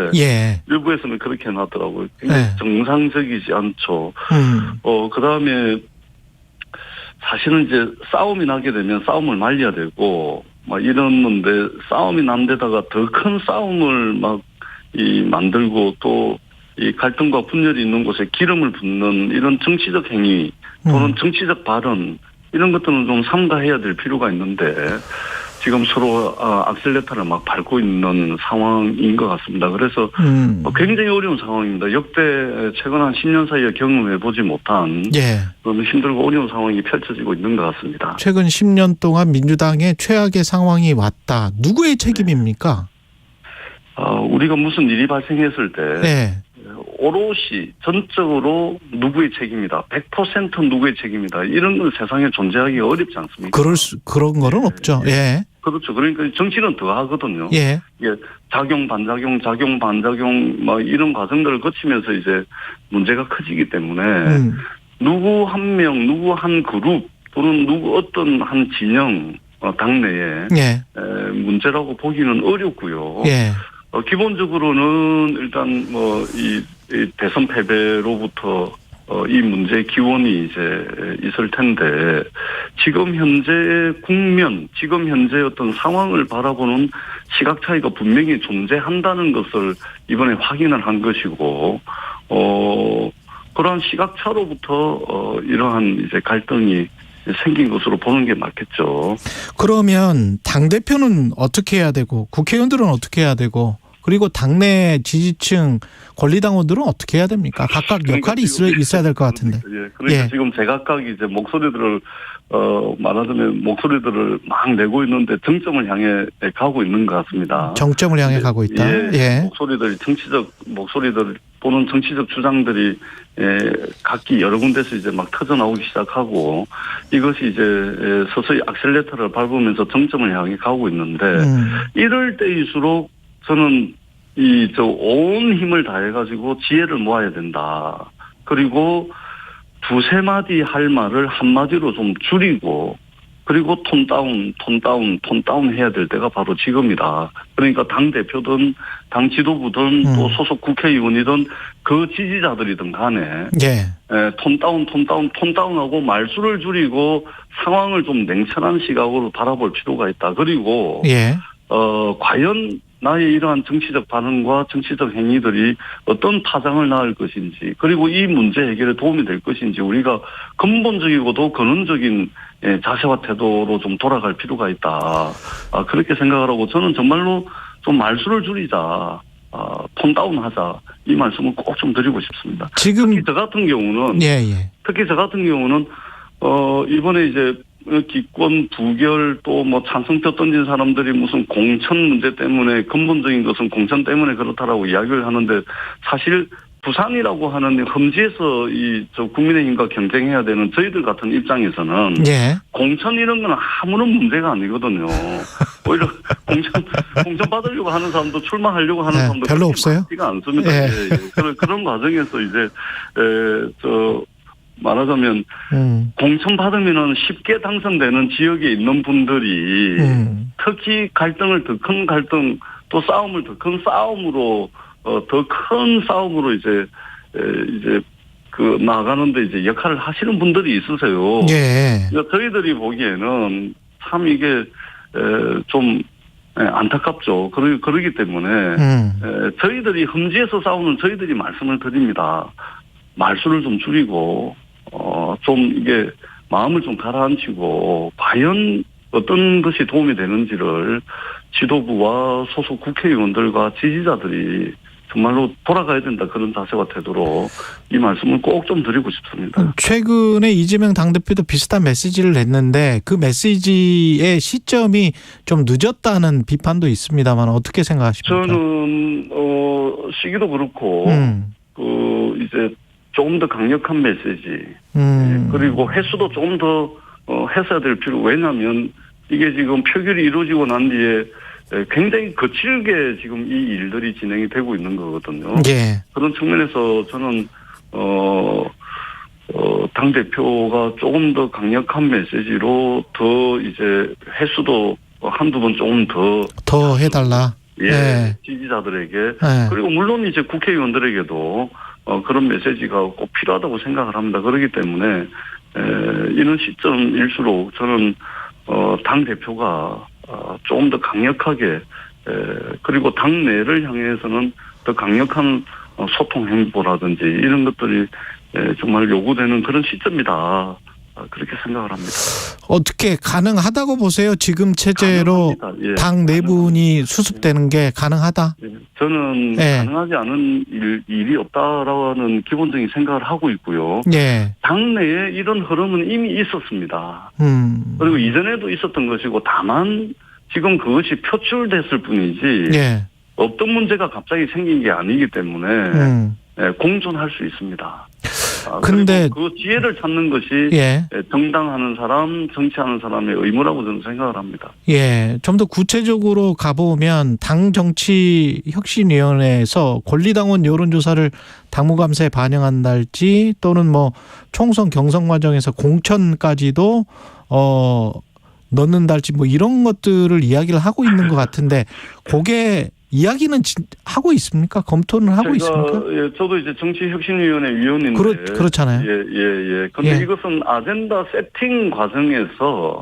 일부에서는 그렇게 해놨더라고요. 굉장히 정상적이지 않죠. 그 다음에, 사실은 이제 싸움이 나게 되면 싸움을 말려야 되고, 이러는데, 싸움이 난 데다가 더 큰 싸움을 만들고 또, 이 갈등과 분열이 있는 곳에 기름을 붓는 이런 정치적 행위 또는 정치적 발언 이런 것들은 좀 삼가해야 될 필요가 있는데 지금 서로 악셀레터를 막 밟고 있는 상황인 것 같습니다. 그래서 굉장히 어려운 상황입니다. 역대 최근 한 10년 사이에 경험해보지 못한 그런 힘들고 어려운 상황이 펼쳐지고 있는 것 같습니다. 최근 10년 동안 민주당의 최악의 상황이 왔다. 누구의 책임입니까? 우리가 무슨 일이 발생했을 때 오롯이 전적으로 누구의 책임이다. 100% 누구의 책임이다. 이런 건 세상에 존재하기 어렵지 않습니까? 그런 거는 없죠. 예. 그렇죠. 그러니까 정치는 더 하거든요. 예. 작용, 반작용, 작용, 반작용, 막 이런 과정들을 거치면서 이제 문제가 커지기 때문에 누구 한 명, 누구 한 그룹 또는 누구 어떤 한 진영, 당내에 문제라고 보기는 어렵고요. 기본적으로는 일단 이 대선 패배로부터 이 문제의 기원이 이제 있을 텐데 지금 현재 국면, 지금 현재 어떤 상황을 바라보는 시각 차이가 분명히 존재한다는 것을 이번에 확인을 한 것이고 그러한 시각차로부터 이러한 이제 갈등이 생긴 것으로 보는 게 맞겠죠. 그러면 당대표는 어떻게 해야 되고 국회의원들은 어떻게 해야 되고 그리고 당내 지지층 권리당원들은 어떻게 해야 됩니까? 각각 역할이 있어야 될 것 같은데. 그러니까 지금 제각각 이제 목소리들을 말하자면 목소리들을 막 내고 있는데 정점을 향해 가고 있는 것 같습니다. 정점을 향해 가고 있다. 목소리들이 정치적 목소리들 또는 정치적 주장들이 각기 여러 군데서 이제 막 터져 나오기 시작하고 이것이 이제 서서히 악셀레터를 밟으면서 정점을 향해 가고 있는데 이럴 때일수록 저는 온 힘을 다해가지고 지혜를 모아야 된다. 그리고 두세 마디 할 말을 한마디로 좀 줄이고 그리고 톤 다운 해야 될 때가 바로 지금이다. 그러니까 당대표든 당 지도부든 또 소속 국회의원이든 그 지지자들이든 간에 톤 다운하고 말수를 줄이고 상황을 좀 냉철한 시각으로 바라볼 필요가 있다. 그리고 과연 나의 이러한 정치적 반응과 정치적 행위들이 어떤 파장을 낳을 것인지 그리고 이 문제 해결에 도움이 될 것인지 우리가 근본적이고도 근원적인 자세와 태도로 좀 돌아갈 필요가 있다. 그렇게 생각을 하고 저는 정말로 좀 말수를 줄이자. 톤 다운하자. 이 말씀을 꼭 좀 드리고 싶습니다. 특히 저 같은 경우는 이번에 이제 기권 부결 또 뭐 찬성표 던진 사람들이 무슨 공천 문제 때문에 근본적인 것은 공천 때문에 그렇다라고 이야기를 하는데 사실 부산이라고 하는 험지에서 저 국민의힘과 경쟁해야 되는 저희들 같은 입장에서는 공천 이런 건 아무런 문제가 아니거든요. 오히려 공천 받으려고 하는 사람도 출마하려고 하는 사람도 별로 없어요. 많지가 않습니다. 그런 과정에서 이제 말하자면 공천 받으면은 쉽게 당선되는 지역에 있는 분들이 특히 갈등을 더 큰 갈등 또 싸움을 더 큰 싸움으로 더 큰 싸움으로 이제 나가는데 이제 역할을 하시는 분들이 있으세요. 그러니까 저희들이 보기에는 참 이게 좀 안타깝죠. 그러기 때문에 저희들이 험지에서 싸우는 저희들이 말씀을 드립니다. 말수를 좀 줄이고 좀 이게 마음을 좀 가라앉히고 과연 어떤 것이 도움이 되는지를 지도부와 소속 국회의원들과 지지자들이 정말로 돌아가야 된다. 그런 자세와 태도로 이 말씀을 꼭 좀 드리고 싶습니다. 최근에 이재명 당대표도 비슷한 메시지를 냈는데 그 메시지의 시점이 좀 늦었다는 비판도 있습니다만 어떻게 생각하십니까? 저는 시기도 그렇고 이제 조금 더 강력한 메시지 그리고 횟수도 조금 더 했어야 될 필요. 왜냐하면 이게 지금 표결이 이루어지고 난 뒤에 굉장히 거칠게 지금 이 일들이 진행이 되고 있는 거거든요. 그런 측면에서 저는 당 대표가 조금 더 강력한 메시지로 더 이제 횟수도 한두 번 조금 더 해달라. 지지자들에게 그리고 물론 이제 국회의원들에게도 그런 메시지가 꼭 필요하다고 생각을 합니다. 그렇기 때문에 이런 시점일수록 저는 당 대표가 조금 더 강력하게 그리고 당내를 향해서는 더 강력한 소통 행보라든지 이런 것들이 정말 요구되는 그런 시점이다. 그렇게 생각을 합니다. 어떻게 가능하다고 보세요? 지금 체제로 예, 당 내분이 수습되는 게 가능하다? 예, 저는 가능하지 않은 일이 없다라는 기본적인 생각을 하고 있고요. 예. 당내에 이런 흐름은 이미 있었습니다. 그리고 이전에도 있었던 것이고 다만 지금 그것이 표출됐을 뿐이지 예. 없던 문제가 갑자기 생긴 게 아니기 때문에 공존할 수 있습니다. 근데 그 지혜를 찾는 것이 정당하는 사람, 정치하는 사람의 의무라고 저는 생각을 합니다. 예, 좀 더 구체적으로 가보면 당 정치혁신위원회에서 권리당원 여론조사를 당무감사에 반영한달지 또는 뭐 총선 경선 과정에서 공천까지도 넣는달지 뭐 이런 것들을 이야기를 하고 있는 것 같은데 그게 이야기는 하고 있습니까? 검토는 하고 있습니까? 예, 저도 이제 정치혁신위원회 위원인데 그렇잖아요. 예. 그런데 이것은 아젠다 세팅 과정에서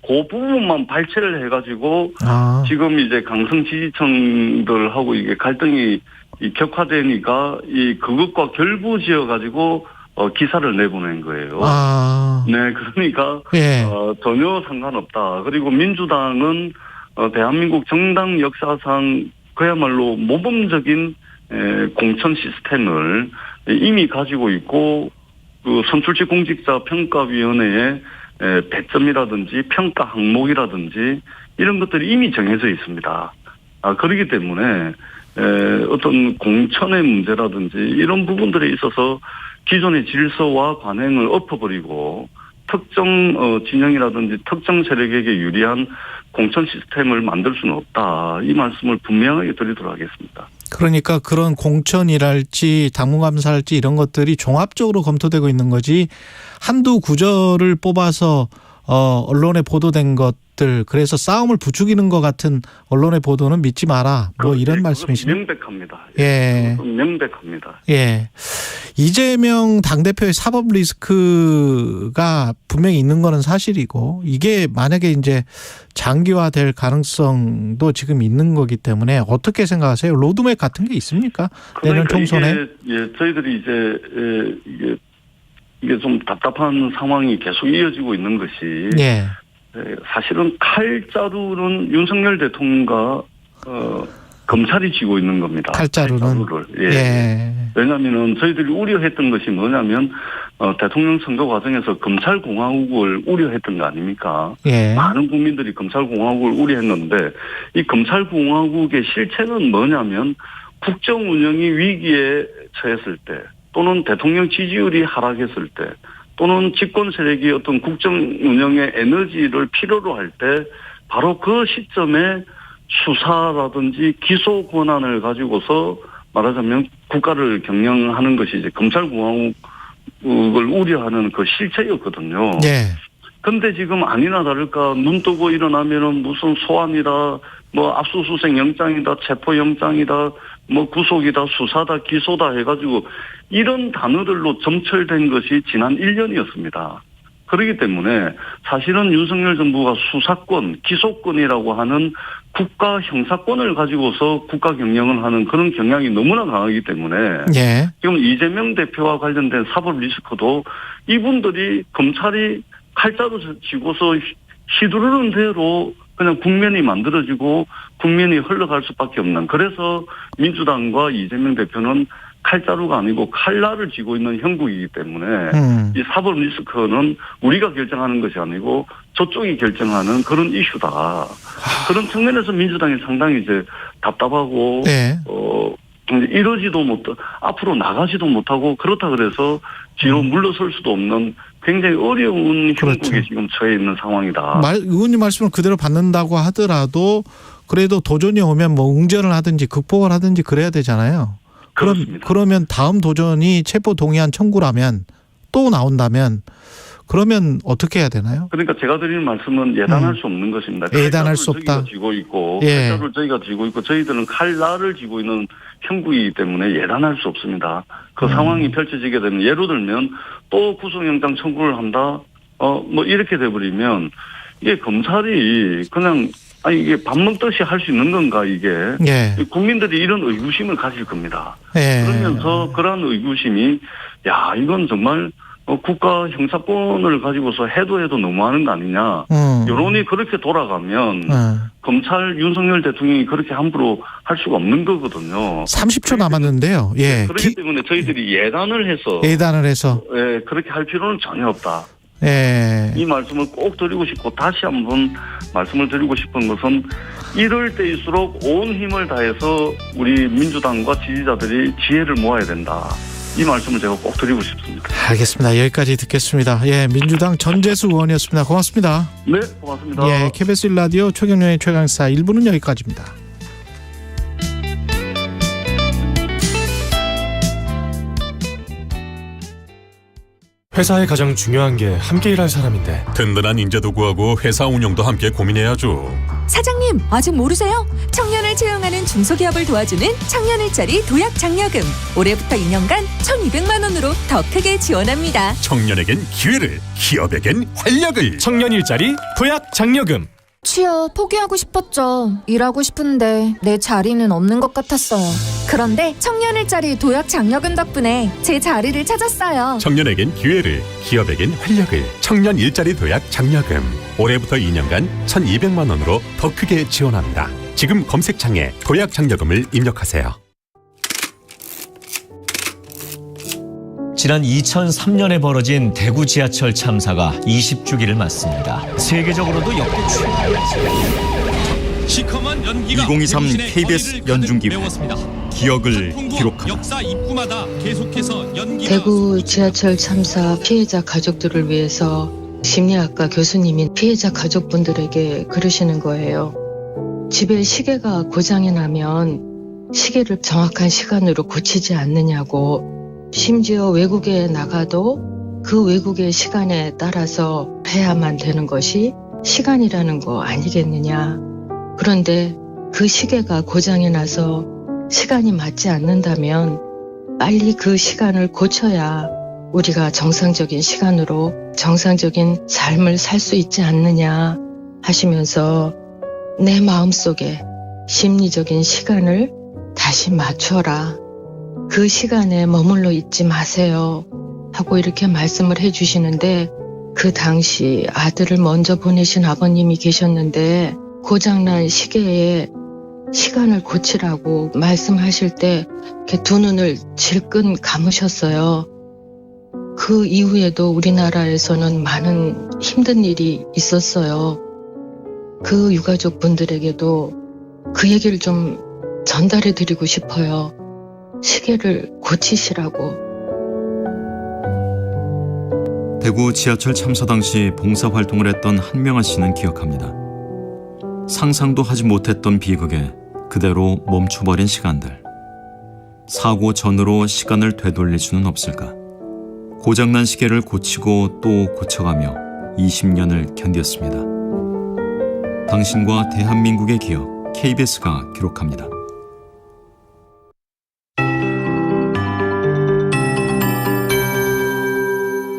그 부분만 발췌를 해가지고 지금 이제 강성 지지층들하고 이게 갈등이 격화되니까 그것과 결부지어 가지고 기사를 내보낸 거예요. 네, 그러니까 전혀 상관없다. 그리고 민주당은 대한민국 정당 역사상 그야말로 모범적인 공천 시스템을 이미 가지고 있고 그 선출직 공직자 평가위원회의 배점이라든지 평가 항목이라든지 이런 것들이 이미 정해져 있습니다. 그렇기 때문에 어떤 공천의 문제라든지 이런 부분들에 있어서 기존의 질서와 관행을 엎어버리고 특정 진영이라든지 특정 세력에게 유리한 공천 시스템을 만들 수는 없다. 이 말씀을 분명하게 드리도록 하겠습니다. 그러니까 그런 공천이랄지 당무감사랄지 이런 것들이 종합적으로 검토되고 있는 거지 한두 구절을 뽑아서 언론에 보도된 것들 그래서 싸움을 부추기는 것 같은 언론의 보도는 믿지 마라. 뭐 이런 말씀이시네요. 명백합니다. 예. 명백합니다. 예. 이재명 당대표의 사법 리스크가 분명히 있는 거는 사실이고 이게 만약에 이제 장기화될 가능성도 지금 있는 거기 때문에 어떻게 생각하세요? 로드맵 같은 게 있습니까? 내년 총선에? 저희들이 이게 좀 답답한 상황이 계속 이어지고 있는 것이 사실은 칼자루는 윤석열 대통령과 검찰이 쥐고 있는 겁니다. 칼자루는. 왜냐하면 저희들이 우려했던 것이 뭐냐면 대통령 선거 과정에서 검찰공화국을 우려했던 거 아닙니까? 많은 국민들이 검찰공화국을 우려했는데 이 검찰공화국의 실체는 뭐냐면 국정 운영이 위기에 처했을 때 또는 대통령 지지율이 하락했을 때 또는 집권 세력이 어떤 국정 운영의 에너지를 필요로 할 때 바로 그 시점에 수사라든지 기소 권한을 가지고서 말하자면 국가를 경영하는 것이 이제 검찰공화국을 우려하는 그 실체였거든요. 근데 지금 아니나 다를까 눈 뜨고 일어나면은 무슨 소환이다, 뭐 압수수색 영장이다, 체포 영장이다, 뭐 구속이다, 수사다, 기소다 해가지고 이런 단어들로 점철된 것이 지난 1년이었습니다. 그렇기 때문에 사실은 윤석열 정부가 수사권, 기소권이라고 하는 국가 형사권을 가지고서 국가 경영을 하는 그런 경향이 너무나 강하기 때문에 지금 이재명 대표와 관련된 사법 리스크도 이분들이 검찰이 칼자루 쥐고서 휘두르는 대로 그냥 국면이 만들어지고 국면이 흘러갈 수밖에 없는 그래서 민주당과 이재명 대표는 칼자루가 아니고 칼날을 쥐고 있는 형국이기 때문에 이 사법 리스크는 우리가 결정하는 것이 아니고 저쪽이 결정하는 그런 이슈다. 그런 측면에서 민주당이 상당히 이제 답답하고 이러지도 못 앞으로 나가지도 못하고 그렇다 그래서 뒤로 물러설 수도 없는 굉장히 어려운 형국에 지금 처해 있는 상황이다. 의원님 말씀을 그대로 받는다고 하더라도 그래도 도전이 오면 뭐 응전을 하든지 극복을 하든지 그래야 되잖아요. 그러면 다음 도전이 체포 동의안 청구라면 또 나온다면 그러면 어떻게 해야 되나요? 그러니까 제가 드리는 말씀은 예단할 수 없는 것입니다. 예단할 수 없다. 저희가 쥐고 있고 칼자루를 저희가 쥐고 있고 저희들은 칼날을 쥐고 있는 형국이기 때문에 예단할 수 없습니다. 그 상황이 펼쳐지게 되면 예로 들면 또 구속영장 청구를 한다. 뭐 이렇게 돼버리면 이게 검찰이 그냥 이게 밥 먹듯이 할 수 있는 건가 이게 국민들이 이런 의구심을 가질 겁니다. 그러면서 그런 의구심이 이건 정말 국가 형사권을 가지고서 해도 너무하는 거 아니냐. 여론이 그렇게 돌아가면 검찰 윤석열 대통령이 그렇게 함부로 할 수가 없는 거거든요. 30초 남았는데요. 예. 그렇기 때문에 저희들이 예단을 해서 예, 그렇게 할 필요는 전혀 없다. 예. 이 말씀을 꼭 드리고 싶고 다시 한번 말씀을 드리고 싶은 것은 이럴 때일수록 온 힘을 다해서 우리 민주당과 지지자들이 지혜를 모아야 된다. 이 말씀을 제가 꼭 드리고 싶습니다. 알겠습니다. 여기까지 듣겠습니다. 예, 민주당 전재수 의원이었습니다. 고맙습니다. 네, 고맙습니다. 예, KBS 1라디오 최경영의 최강시사 1부는 여기까지입니다. 회사에 가장 중요한 게 함께 일할 사람인데 든든한 인재도 구하고 회사 운영도 함께 고민해야죠. 사장님, 아직 모르세요? 청년을 채용하는 중소기업을 도와주는 청년일자리 도약장려금. 올해부터 2년간 1,200만 원으로 더 크게 지원합니다. 청년에겐 기회를, 기업에겐 활력을. 청년일자리 도약장려금. 취업 포기하고 싶었죠. 일하고 싶은데 내 자리는 없는 것 같았어요. 그런데 청년일자리 도약장려금 덕분에 제 자리를 찾았어요. 청년에겐 기회를, 기업에겐 활력을. 청년 일자리 도약 장려금. 올해부터 2년간 1,200만 원으로 더 크게 지원합니다. 지금 검색창에 도약 장려금을 입력하세요. 지난 2003년에 벌어진 대구 지하철 참사가 20주기를 맞습니다. 세계적으로도 역대 시커먼 연기가 2023 KBS 연중기부 기억을 기록하다. 역사 입구마다 계속해서 연기가 대구 지하철 참사 피해자 가족들을 위해서 심리학과 교수님이 피해자 가족분들에게 그러시는 거예요. 집에 시계가 고장이 나면 시계를 정확한 시간으로 고치지 않느냐고. 심지어 외국에 나가도 그 외국의 시간에 따라서 해야만 되는 것이 시간이라는 거 아니겠느냐. 그런데 그 시계가 고장이 나서 시간이 맞지 않는다면 빨리 그 시간을 고쳐야 우리가 정상적인 시간으로 정상적인 삶을 살 수 있지 않느냐 하시면서 내 마음속에 심리적인 시간을 다시 맞춰라. 그 시간에 머물러 있지 마세요 하고 이렇게 말씀을 해주시는데 그 당시 아들을 먼저 보내신 아버님이 계셨는데 고장난 시계에 시간을 고치라고 말씀하실 때 이렇게 두 눈을 질끈 감으셨어요. 그 이후에도 우리나라에서는 많은 힘든 일이 있었어요. 그 유가족 분들에게도 그 얘기를 좀 전달해 드리고 싶어요. 시계를 고치시라고. 대구 지하철 참사 당시 봉사활동을 했던 한명아 씨는 기억합니다. 상상도 하지 못했던 비극에 그대로 멈춰버린 시간들. 사고 전으로 시간을 되돌릴 수는 없을까. 고장난 시계를 고치고 또 고쳐가며 20년을 견뎠습니다. 당신과 대한민국의 기억, KBS가 기록합니다.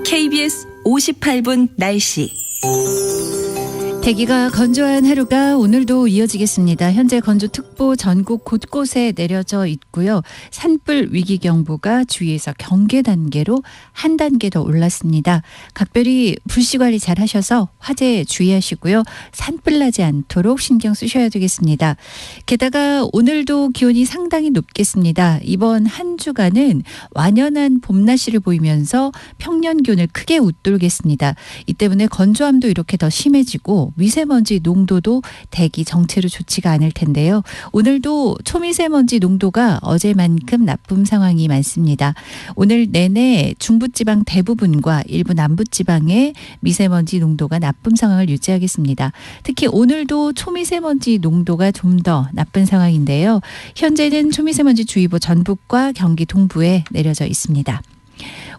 KBS 58분 날씨. 대기가 건조한 하루가 오늘도 이어지겠습니다. 현재 건조특보 전국 곳곳에 내려져 있고요. 산불 위기경보가 주의에서 경계 단계로 한 단계 더 올랐습니다. 각별히 불씨 관리 잘 하셔서 화재에 주의하시고요. 산불 나지 않도록 신경 쓰셔야 되겠습니다. 게다가 오늘도 기온이 상당히 높겠습니다. 이번 한 주간은 완연한 봄 날씨를 보이면서 평년 기온을 크게 웃돌겠습니다. 이 때문에 건조함도 이렇게 더 심해지고 미세먼지 농도도 대기 정체로 좋지가 않을 텐데요. 오늘도 초미세먼지 농도가 어제만큼 나쁨 상황이 많습니다. 오늘 내내 중부지방 대부분과 일부 남부지방의 미세먼지 농도가 나쁨 상황을 유지하겠습니다. 특히 오늘도 초미세먼지 농도가 좀 더 나쁜 상황인데요. 현재는 초미세먼지 주의보 전북과 경기 동부에 내려져 있습니다.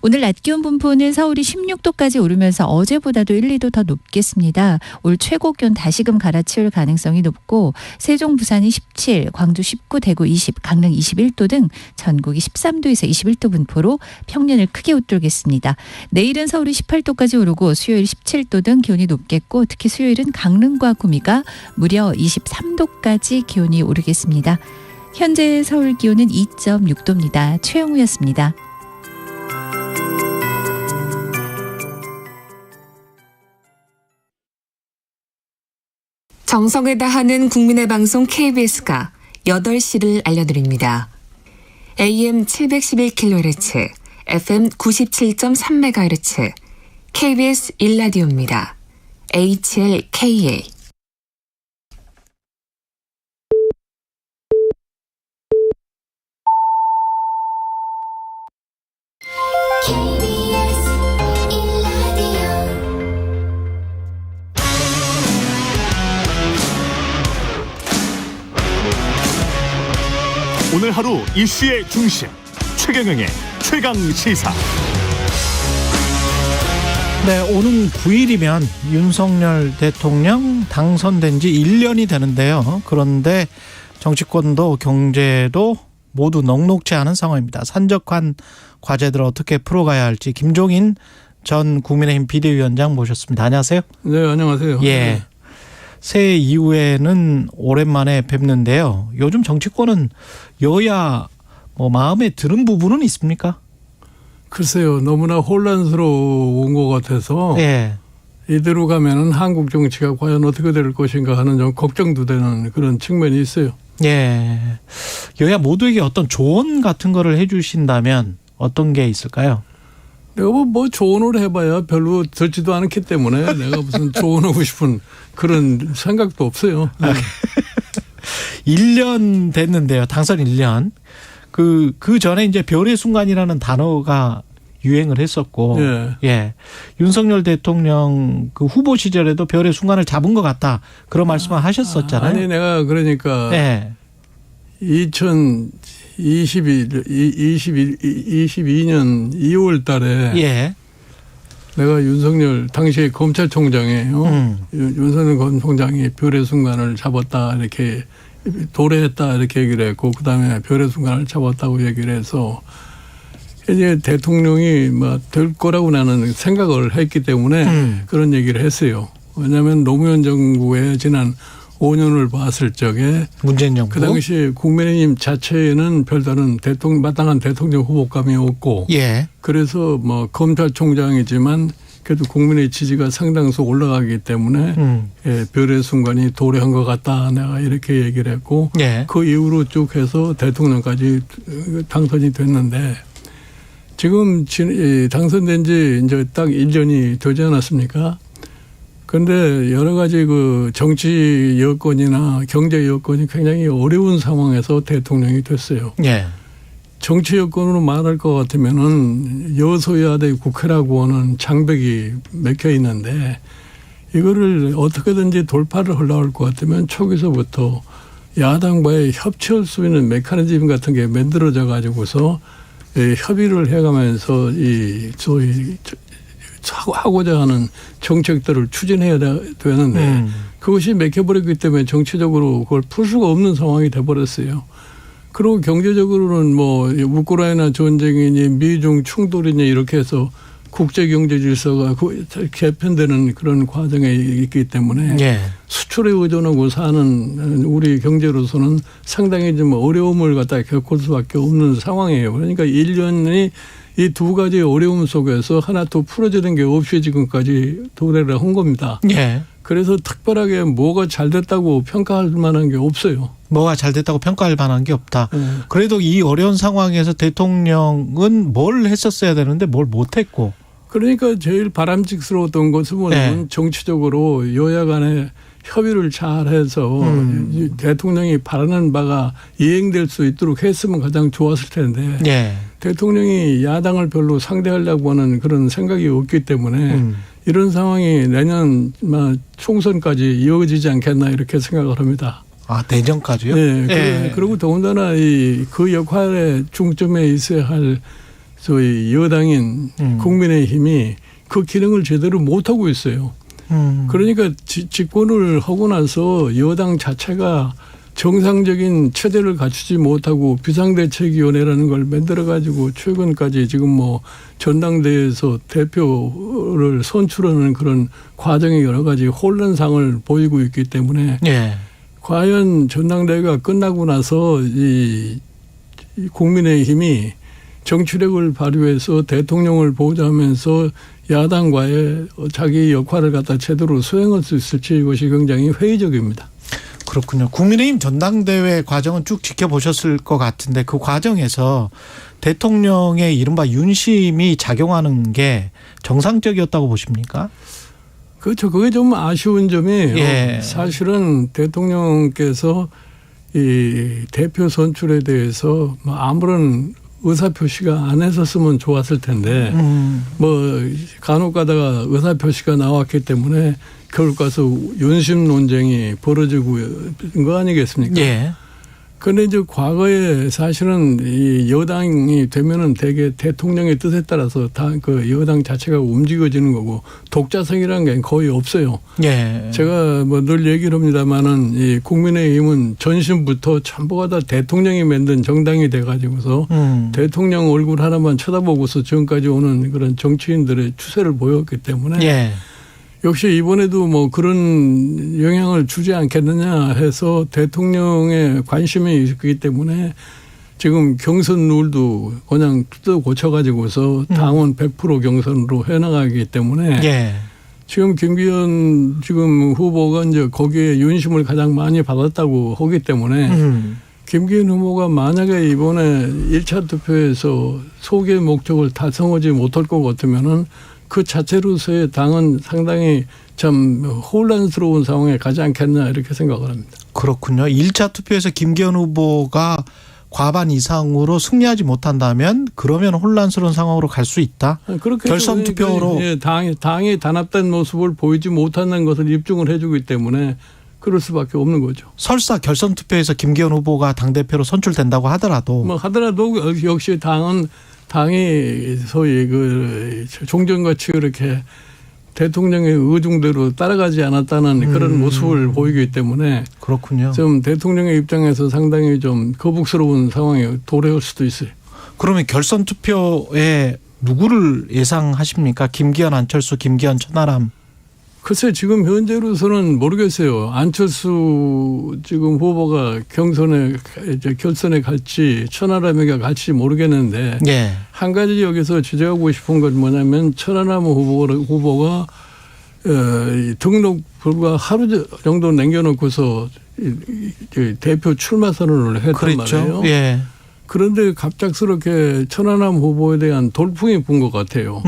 오늘 낮 기온 분포는 서울이 16도까지 오르면서 어제보다도 1, 2도 더 높겠습니다. 올 최고 기온 다시금 갈아치울 가능성이 높고 세종, 부산이 17, 광주 19, 대구 20, 강릉 21도 등 전국이 13도에서 21도 분포로 평년을 크게 웃돌겠습니다. 내일은 서울이 18도까지 오르고 수요일 17도 등 기온이 높겠고 특히 수요일은 강릉과 구미가 무려 23도까지 기온이 오르겠습니다. 현재 서울 기온은 2.6도입니다. 최영우였습니다. 정성을 다하는 국민의 방송 KBS가 8시를 알려드립니다. AM 711kHz, FM 97.3MHz, KBS 1라디오입니다. HLKA. 오늘 하루 이슈의 중심 최경영의 최강시사. 네, 오는 9일이면 윤석열 대통령 당선된 지 1년이 되는데요. 그런데 정치권도 경제도 모두 넉넉지 않은 상황입니다. 산적한 과제들을 어떻게 풀어가야 할지 김종인 전 국민의힘 비대위원장 모셨습니다. 안녕하세요. 네, 안녕하세요. 예. 새해 이후에는 오랜만에 뵙는데요. 요즘 정치권은 여야 마음에 드는 부분은 있습니까? 글쎄요, 너무나 혼란스러운 것 같아서 예. 이대로 가면은 한국 정치가 과연 어떻게 될 것인가 하는 좀 걱정도 되는 그런 측면이 있어요. 예. 여야 모두에게 어떤 조언 같은 거를 해주신다면 어떤 게 있을까요? 내가 뭐 조언을 해봐야 별로 듣지도 않기 때문에 내가 무슨 조언하고 싶은 그런 생각도 없어요. 네. 1년 됐는데요. 당선 1년. 그 전에 이제 별의 순간이라는 단어가 유행을 했었고, 예. 윤석열 대통령 그 후보 시절에도 별의 순간을 잡은 것 같다. 그런 말씀을 하셨었잖아요. 아니, 내가 그러니까. 예. 2022년 2월 달에. 예. 내가 윤석열, 당시에 검찰총장이에요. 윤석열 검찰총장이 별의 순간을 잡았다, 이렇게, 도래했다, 이렇게 얘기를 했고, 그 다음에 별의 순간을 잡았다고 얘기를 해서, 이제 대통령이 될 거라고 나는 생각을 했기 때문에 그런 얘기를 했어요. 왜냐하면 노무현 정부의 지난 5년을 봤을 적에 문재인 정부 그 당시 국민의힘 자체에는 별다른 마땅한 대통령 후보감이 없고, 예. 그래서 검찰총장이지만 그래도 국민의 지지가 상당수 올라가기 때문에 예, 별의 순간이 도래한 것 같다. 내가 이렇게 얘기를 했고, 예. 그 이후로 쭉 해서 대통령까지 당선이 됐는데, 지금 당선된 지 이제 딱 1년이 되지 않았습니까? 그런데 여러 가지 그 정치 여건이나 경제 여건이 굉장히 어려운 상황에서 대통령이 됐어요. 예. 정치 여건으로 말할 것 같으면은 여소야대 국회라고 하는 장벽이 맥혀 있는데, 이거를 어떻게든지 돌파를 하려고 것 같으면 초기서부터 야당과의 협치할 수 있는 메커니즘 같은 게 만들어져 가지고서 협의를 해가면서 소위 하고자 하는 정책들을 추진해야 되는데, 그것이 맥혀버렸기 때문에 정치적으로 그걸 풀 수가 없는 상황이 돼버렸어요. 그리고 경제적으로는 우크라이나 전쟁이니 미중 충돌이니 이렇게 해서 국제경제 질서가 개편되는 그런 과정에 있기 때문에 예. 수출에 의존하고 사는 우리 경제로서는 상당히 좀 어려움을 갖다 겪을 수밖에 없는 상황이에요. 그러니까 1년이 이 두 가지 어려움 속에서 하나 또 풀어지는 게 없이 지금까지 도래를 한 겁니다. 예. 그래서 특별하게 뭐가 잘 됐다고 평가할 만한 게 없어요. 뭐가 잘 됐다고 평가할 만한 게 없다. 그래도 이 어려운 상황에서 대통령은 뭘 했었어야 되는데 뭘 못했고. 그러니까 제일 바람직스러웠던 것은 뭐냐면 정치적으로 여야 간에 협의를 잘해서 대통령이 바라는 바가 이행될 수 있도록 했으면 가장 좋았을 텐데, 예. 대통령이 야당을 별로 상대하려고 하는 그런 생각이 없기 때문에 이런 상황이 내년 총선까지 이어지지 않겠나 이렇게 생각을 합니다. 아, 내년까지요? 네. 그리고 더군다나 그 역할에 중점에 있어야 할 소위 여당인 국민의힘이 그 기능을 제대로 못하고 있어요. 그러니까 집권을 하고 나서 여당 자체가 정상적인 체제를 갖추지 못하고 비상대책위원회라는 걸 만들어가지고 최근까지 지금 전당대회에서 대표를 선출하는 그런 과정에 여러 가지 혼란상을 보이고 있기 때문에 과연 전당대회가 끝나고 나서 이 국민의힘이 정치력을 발휘해서 대통령을 보좌하면서 야당과의 자기 역할을 갖다 제대로 수행할 수 있을지 이것이 굉장히 회의적입니다. 그렇군요. 국민의힘 전당대회 과정은 쭉 지켜보셨을 것 같은데 그 과정에서 대통령의 이른바 윤심이 작용하는 게 정상적이었다고 보십니까? 그렇죠. 그게 좀 아쉬운 점이에요. 예. 사실은 대통령께서 이 대표 선출에 대해서 아무런 의사표시가 안 했었으면 좋았을 텐데 뭐 간혹 가다가 의사표시가 나왔기 때문에 결국 가서 윤심 논쟁이 벌어지고 있는 거 아니겠습니까? 예. 그런데 이제 과거에 사실은 이 여당이 되면은 대개 대통령의 뜻에 따라서 다 그 여당 자체가 움직여지는 거고 독자성이라는 게 거의 없어요. 예. 제가 뭐 늘 얘기를 합니다만은 이 국민의힘은 전신부터 전부가 다 대통령이 만든 정당이 돼가지고서 대통령 얼굴 하나만 쳐다보고서 지금까지 오는 그런 정치인들의 추세를 보였기 때문에. 예. 역시 이번에도 뭐 그런 영향을 주지 않겠느냐 해서 대통령의 관심이 있기 때문에 지금 경선 룰도 그냥 뜯어 고쳐가지고서 당원 100% 경선으로 해나가기 때문에 예. 지금 김기현 지금 후보가 이제 거기에 윤심을 가장 많이 받았다고 하기 때문에 김기현 후보가 만약에 이번에 1차 투표에서 소개 목적을 달성하지 못할 것 같으면은 그 자체로서의 당은 상당히 참 혼란스러운 상황에 가지 않겠나 이렇게 생각을 합니다. 그렇군요. 1차 투표에서 김기현 후보가 과반 이상으로 승리하지 못한다면 그러면 혼란스러운 상황으로 갈 수 있다. 그렇게 결선 투표로. 예, 당이 단합된 모습을 보이지 못하는 것을 입증을 해주기 때문에 그럴 수밖에 없는 거죠. 설사 결선 투표에서 김기현 후보가 당대표로 선출된다고 하더라도. 뭐 하더라도 역시 당이 소위 그 종전같이 그렇게 대통령의 의중대로 따라가지 않았다는 그런 모습을 보이기 때문에 그렇군요. 좀 대통령의 입장에서 상당히 좀 거북스러운 상황에 도래할 수도 있어요. 그러면 결선 투표에 누구를 예상하십니까? 김기현, 안철수, 김기현, 천하람. 글쎄 지금 현재로서는 모르겠어요. 안철수 지금 후보가 결선에 갈지 천하람에게 갈지 모르겠는데 예. 한 가지 여기서 지적하고 싶은 건 뭐냐면 천하람 후보가 등록 불과 하루 정도 남겨놓고서 대표 출마 선언을 했단 그렇죠. 말이에요. 예. 그런데 갑작스럽게 천하람 후보에 대한 돌풍이 분 것 같아요.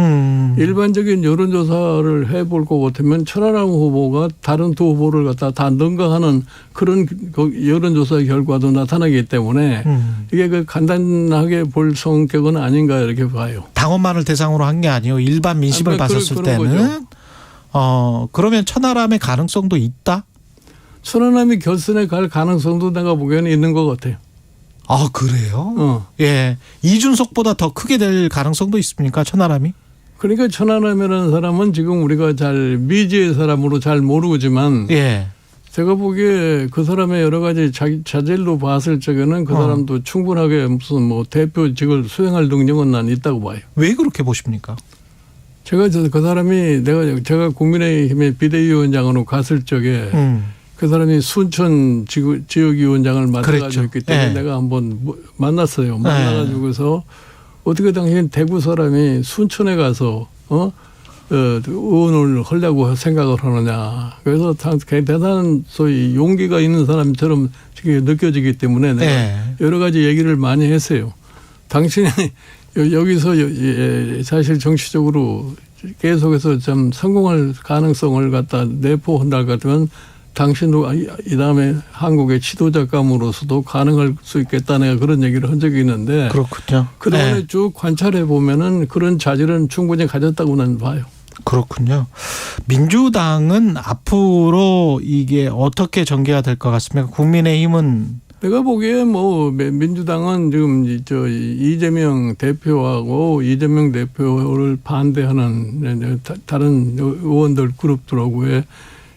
일반적인 여론조사를 해볼 것 같으면 천하람 후보가 다른 두 후보를 갖다 다 능가하는 그런 여론조사 결과도 나타나기 때문에 이게 그 간단하게 볼 성격은 아닌가 이렇게 봐요. 당원만을 대상으로 한 게 아니고 일반 민심을 봤었을 때는 그러면 천하람의 가능성도 있다? 천하람이 결선에 갈 가능성도 내가 보기에는 있는 것 같아요. 아, 그래요? 예. 이준석보다 더 크게 될 가능성도 있습니까? 천하람이? 그러니까 천하람이라는 사람은 지금 우리가 잘 미지의 사람으로 잘 모르지만 예. 제가 보기에 그 사람의 여러 가지 자질로 봤을 적에는 그 사람도 충분하게 무슨 뭐 대표직을 수행할 능력은 난 있다고 봐요. 왜 그렇게 보십니까? 제가 그 사람이 제가 국민의힘의 비대위원장으로 갔을 적에 그 사람이 순천 지역위원장을 맡아가지고 있기 때문에 네. 내가 한번 만났어요. 만나가지고서 어떻게 당신 대구 사람이 순천에 가서 의원을 하려고 생각을 하느냐. 그래서 대단한 소위 용기가 있는 사람처럼 느껴지기 때문에 내가 여러 가지 얘기를 많이 했어요. 당신이 여기서 사실 정치적으로 계속해서 좀 성공할 가능성을 갖다 내포한다 같으면 당신도 이 다음에 한국의 지도자감으로서도 가능할 수 있겠다는 그런 얘기를 한 적이 있는데. 그렇군요. 그동안에 쭉 관찰해 보면은 그런 자질은 충분히 가졌다고 나는 봐요. 그렇군요. 민주당은 앞으로 이게 어떻게 전개가 될 것 같습니까? 국민의힘은 내가 보기에 뭐 민주당은 지금 이재명 대표하고 이재명 대표를 반대하는 다른 의원들 그룹들하고의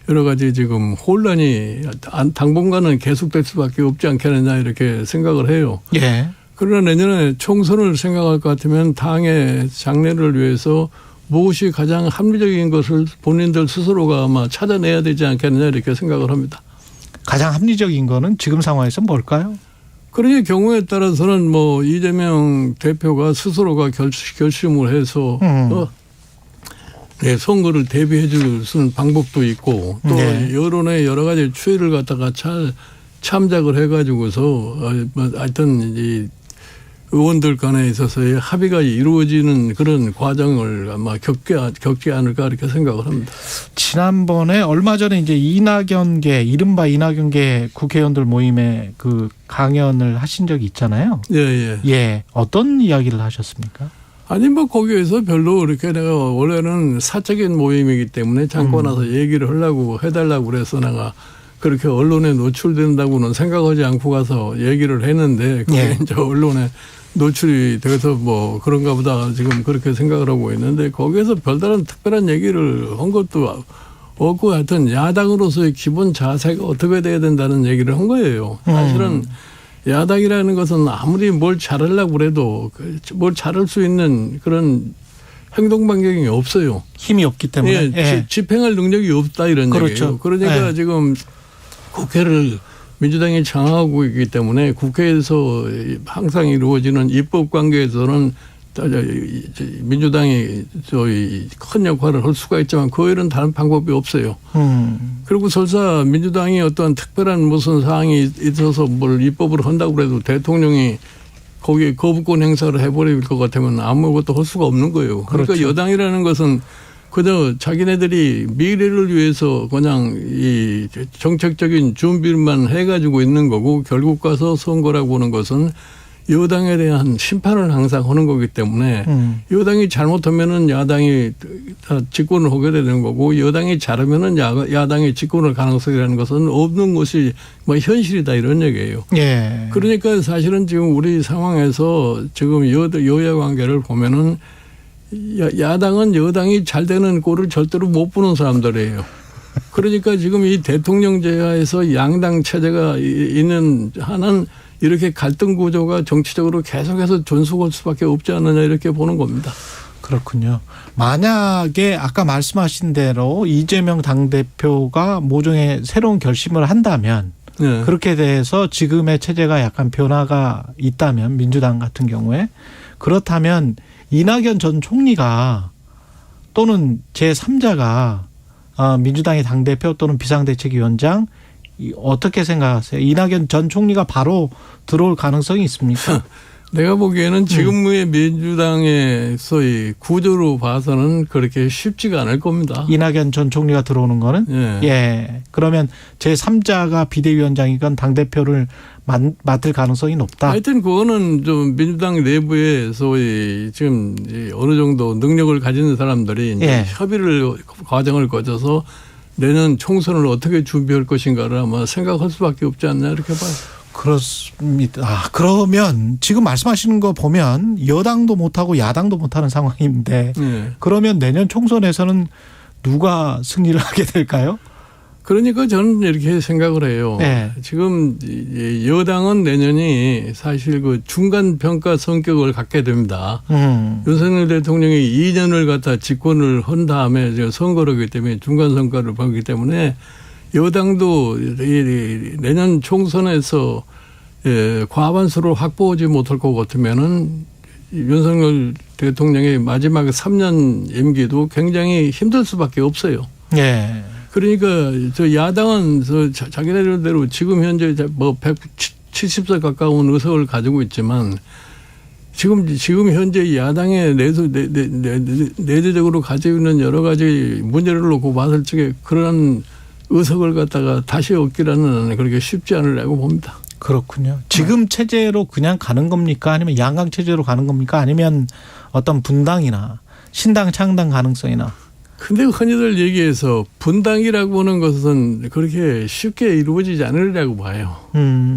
여러 가지 지금 혼란이 당분간은 계속될 수밖에 없지 않겠느냐 이렇게 생각을 해요. 예. 그러나 내년에 총선을 생각할 것 같으면 당의 장래를 위해서 무엇이 가장 합리적인 것을 본인들 스스로가 아마 찾아내야 되지 않겠느냐 이렇게 생각을 합니다. 가장 합리적인 거는 지금 상황에서 뭘까요? 그러니 경우에 따라서는 뭐 이재명 대표가 스스로가 결심을 해서 네, 선거를 대비해 줄 수 방법도 있고 또 네. 여론의 여러 가지 추이를 갖다가 잘 참작을 해가지고서 하여튼 이 의원들 간에 있어서의 합의가 이루어지는 그런 과정을 아마 겪지 않을까 이렇게 생각을 합니다. 지난번에 얼마 전에 이제 이낙연계 이른바 이낙연계 국회의원들 모임에 그 강연을 하신 적이 있잖아요. 예. 예. 어떤 이야기를 하셨습니까? 아니 뭐 거기에서 별로 이렇게 내가 원래는 사적인 모임이기 때문에 잠깐 와서 얘기를 하려고 해달라고 그래서 내가 그렇게 언론에 노출된다고는 생각하지 않고 가서 얘기를 했는데 그게 예. 이제 언론에 노출이 돼서 뭐 그런가 보다 지금 그렇게 생각을 하고 있는데 거기에서 별다른 특별한 얘기를 한 것도 없고 하여튼 야당으로서의 기본 자세가 어떻게 돼야 된다는 얘기를 한 거예요. 사실은 야당이라는 것은 아무리 뭘 잘하려고 그래도 뭘 잘할 수 있는 그런 행동 반경이 없어요. 힘이 없기 때문에. 예, 집행할 능력이 없다 이런 그렇죠. 얘기예요. 그러니까 지금 국회를 민주당이 장악하고 있기 때문에 국회에서 항상 이루어지는 입법 관계에서는 민주당이 큰 역할을 할 수가 있지만 그 외에는 다른 방법이 없어요. 그리고 설사 민주당이 어떤 특별한 무슨 사항이 있어서 뭘 입법을 한다고 해도 대통령이 거기에 거부권 행사를 해버릴 것 같으면 아무것도 할 수가 없는 거예요. 그러니까 그렇죠. 여당이라는 것은 그저 자기네들이 미래를 위해서 그냥 이 정책적인 준비만 해가지고 있는 거고 결국 가서 선거라고 하는 것은 여당에 대한 심판을 항상 하는 거기 때문에 여당이 잘못하면은 야당이 집권을 하게 되는 거고 여당이 잘하면은 야당이 집권할 가능성이라는 것은 없는 것이 뭐 현실이다 이런 얘기예요. 예. 그러니까 사실은 지금 우리 상황에서 지금 여야 관계를 보면은 야당은 여당이 잘 되는 꼴을 절대로 못 보는 사람들이에요. 그러니까 지금 이 대통령제하에서 양당 체제가 있는 한은 이렇게 갈등 구조가 정치적으로 계속해서 존속할 수밖에 없지 않느냐 이렇게 보는 겁니다. 그렇군요. 만약에 아까 말씀하신 대로 이재명 당대표가 모종의 새로운 결심을 한다면 네. 그렇게 돼서 지금의 체제가 약간 변화가 있다면 민주당 같은 경우에 그렇다면 이낙연 전 총리가 또는 제3자가 민주당의 당대표 또는 비상대책위원장 어떻게 생각하세요? 이낙연 전 총리가 바로 들어올 가능성이 있습니까? 내가 보기에는 지금의 민주당의 소위 구조로 봐서는 그렇게 쉽지가 않을 겁니다. 이낙연 전 총리가 들어오는 거는? 예. 그러면 제3자가 비대위원장이건 당대표를 맡을 가능성이 높다? 하여튼 그거는 좀 민주당 내부에 소위 지금 어느 정도 능력을 가지는 사람들이 이제 협의를 과정을 거쳐서 내년 총선을 어떻게 준비할 것인가를 아마 생각할 수밖에 없지 않나 이렇게 봐요. 그렇습니다. 그러면 지금 말씀하시는 거 보면 여당도 못하고 야당도 못하는 상황인데 그러면 내년 총선에서는 누가 승리를 하게 될까요? 그러니까 저는 이렇게 생각을 해요. 지금 여당은 내년이 사실 그 중간 평가 성격을 갖게 됩니다. 윤석열 대통령이 2년을 갖다 집권을 한 다음에 선거를 하기 때문에 중간 선거를 보기 때문에 여당도 내년 총선에서 과반수를 확보하지 못할 것 같으면은 윤석열 대통령의 마지막 3년 임기도 굉장히 힘들 수밖에 없어요. 그러니까 저 야당은 자기네들대로 지금 현재 뭐 170석 가까운 의석을 가지고 있지만 지금 현재 야당의 내재적으로 가지고 있는 여러 가지 문제를 놓고 봤을 적에 그런 의석을 갖다가 다시 얻기라는 그렇게 쉽지 않으려고 봅니다. 그렇군요. 지금 체제로 그냥 가는 겁니까? 아니면 양강 체제로 가는 겁니까? 아니면 어떤 분당이나 신당 창당 가능성이나? 근데 흔히들 얘기해서 분당이라고 하는 것은 그렇게 쉽게 이루어지지 않으리라고 봐요.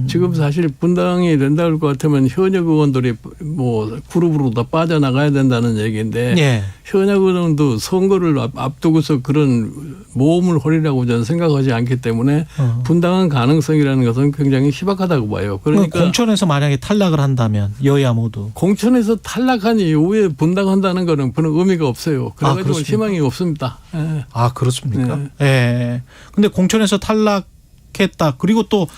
지금 사실 분당이 된다 할 것 같으면 현역 의원들이 뭐 그룹으로 다 빠져나가야 된다는 얘기인데 현역 의원도 선거를 앞두고서 그런 모험을 벌이라고 저는 생각하지 않기 때문에 분당한 가능성이라는 것은 굉장히 희박하다고 봐요. 그러니까 공천에서 만약에 탈락을 한다면 여야 모두. 공천에서 탈락한 이후에 분당한다는 거는 그런 의미가 없어요. 그래가지고 희망이 없습니다. 그렇습니까? 예. 근데 공천에서 탈락했다. 그리고 또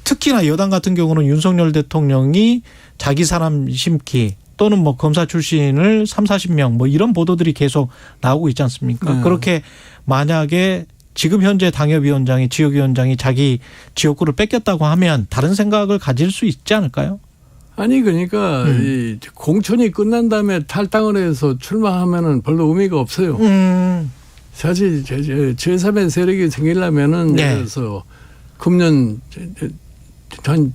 특히나 여당 같은 경우는 윤석열 대통령이 자기 사람 심기 또는 뭐 검사 출신을 30-40명 뭐 이런 보도들이 계속 나오고 있지 않습니까? 그렇게 만약에 지금 현재 당협위원장이 지역위원장이 자기 지역구를 뺏겼다고 하면 다른 생각을 가질 수 있지 않을까요? 아니 그러니까 이 공천이 끝난 다음에 탈당을 해서 출마하면은 별로 의미가 없어요. 사실 제3의 세력이 생기려면은 예를 들어서 금년 한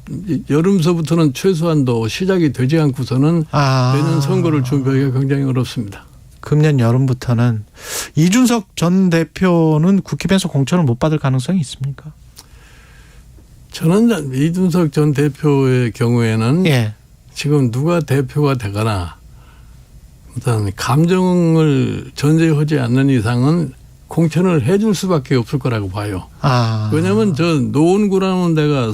여름서부터는 최소한도 시작이 되지 않고서는 내년 선거를 준비하기가 굉장히 어렵습니다. 금년 여름부터는 이준석 전 대표는 국힘에서 공천을 못 받을 가능성이 있습니까? 저는 이준석 전 대표의 경우에는 지금 누가 대표가 되거나 일단 감정을 전제하지 않는 이상은 공천을 해줄 수밖에 없을 거라고 봐요. 왜냐하면 저 노원구라는 데가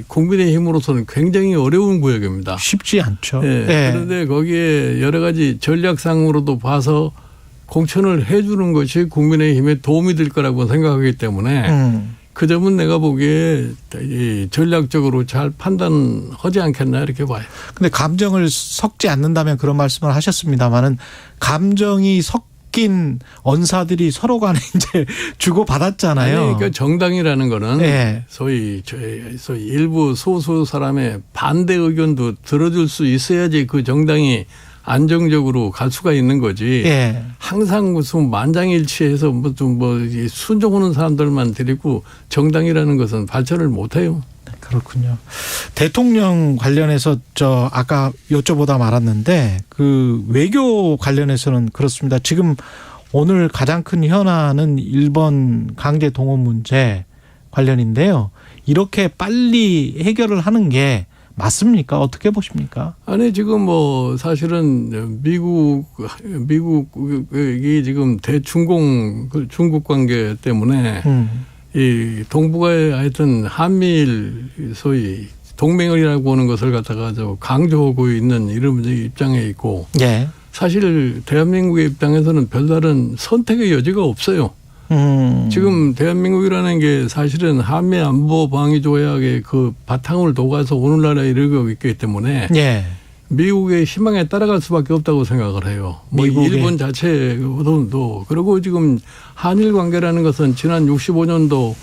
국민의힘으로서는 굉장히 어려운 구역입니다. 쉽지 않죠. 그런데 거기에 여러 가지 전략상으로도 봐서 공천을 해주는 것이 국민의힘에 도움이 될 거라고 생각하기 때문에 그 점은 내가 보기에 전략적으로 잘 판단하지 않겠나 이렇게 봐요. 근데 감정을 섞지 않는다면 그런 말씀을 하셨습니다만은 감정이 섞인 언사들이 서로 간에 이제 주고 받았잖아요. 아니, 그러니까 정당이라는 거는 소위 일부 소수 사람의 반대 의견도 들어줄 수 있어야지 그 정당이 안정적으로 갈 수가 있는 거지. 항상 무슨 만장일치해서 뭐 순종하는 사람들만 데리고 정당이라는 것은 발전을 못해요. 그렇군요. 대통령 관련해서 아까 여쭤보다 말았는데 그 외교 관련해서는 그렇습니다. 지금 오늘 가장 큰 현안은 일본 강제 동원 문제 관련인데요. 이렇게 빨리 해결을 하는 게 맞습니까? 어떻게 보십니까? 아니 지금 뭐 사실은 미국이 지금 중국 관계 때문에 이 동북아에 하여튼 한미일 소위 동맹이라고 하는 것을 갖다가 강조하고 있는 이런 입장에 있고 사실 대한민국의 입장에서는 별다른 선택의 여지가 없어요. 지금 대한민국이라는 게 사실은 한미 안보 방위 조약의 그 바탕을 둬가서 오늘날에 이르고 있기 때문에 미국의 희망에 따라갈 수밖에 없다고 생각을 해요. 뭐 일본 자체도 그리고 지금 한일 관계라는 것은 지난 65년도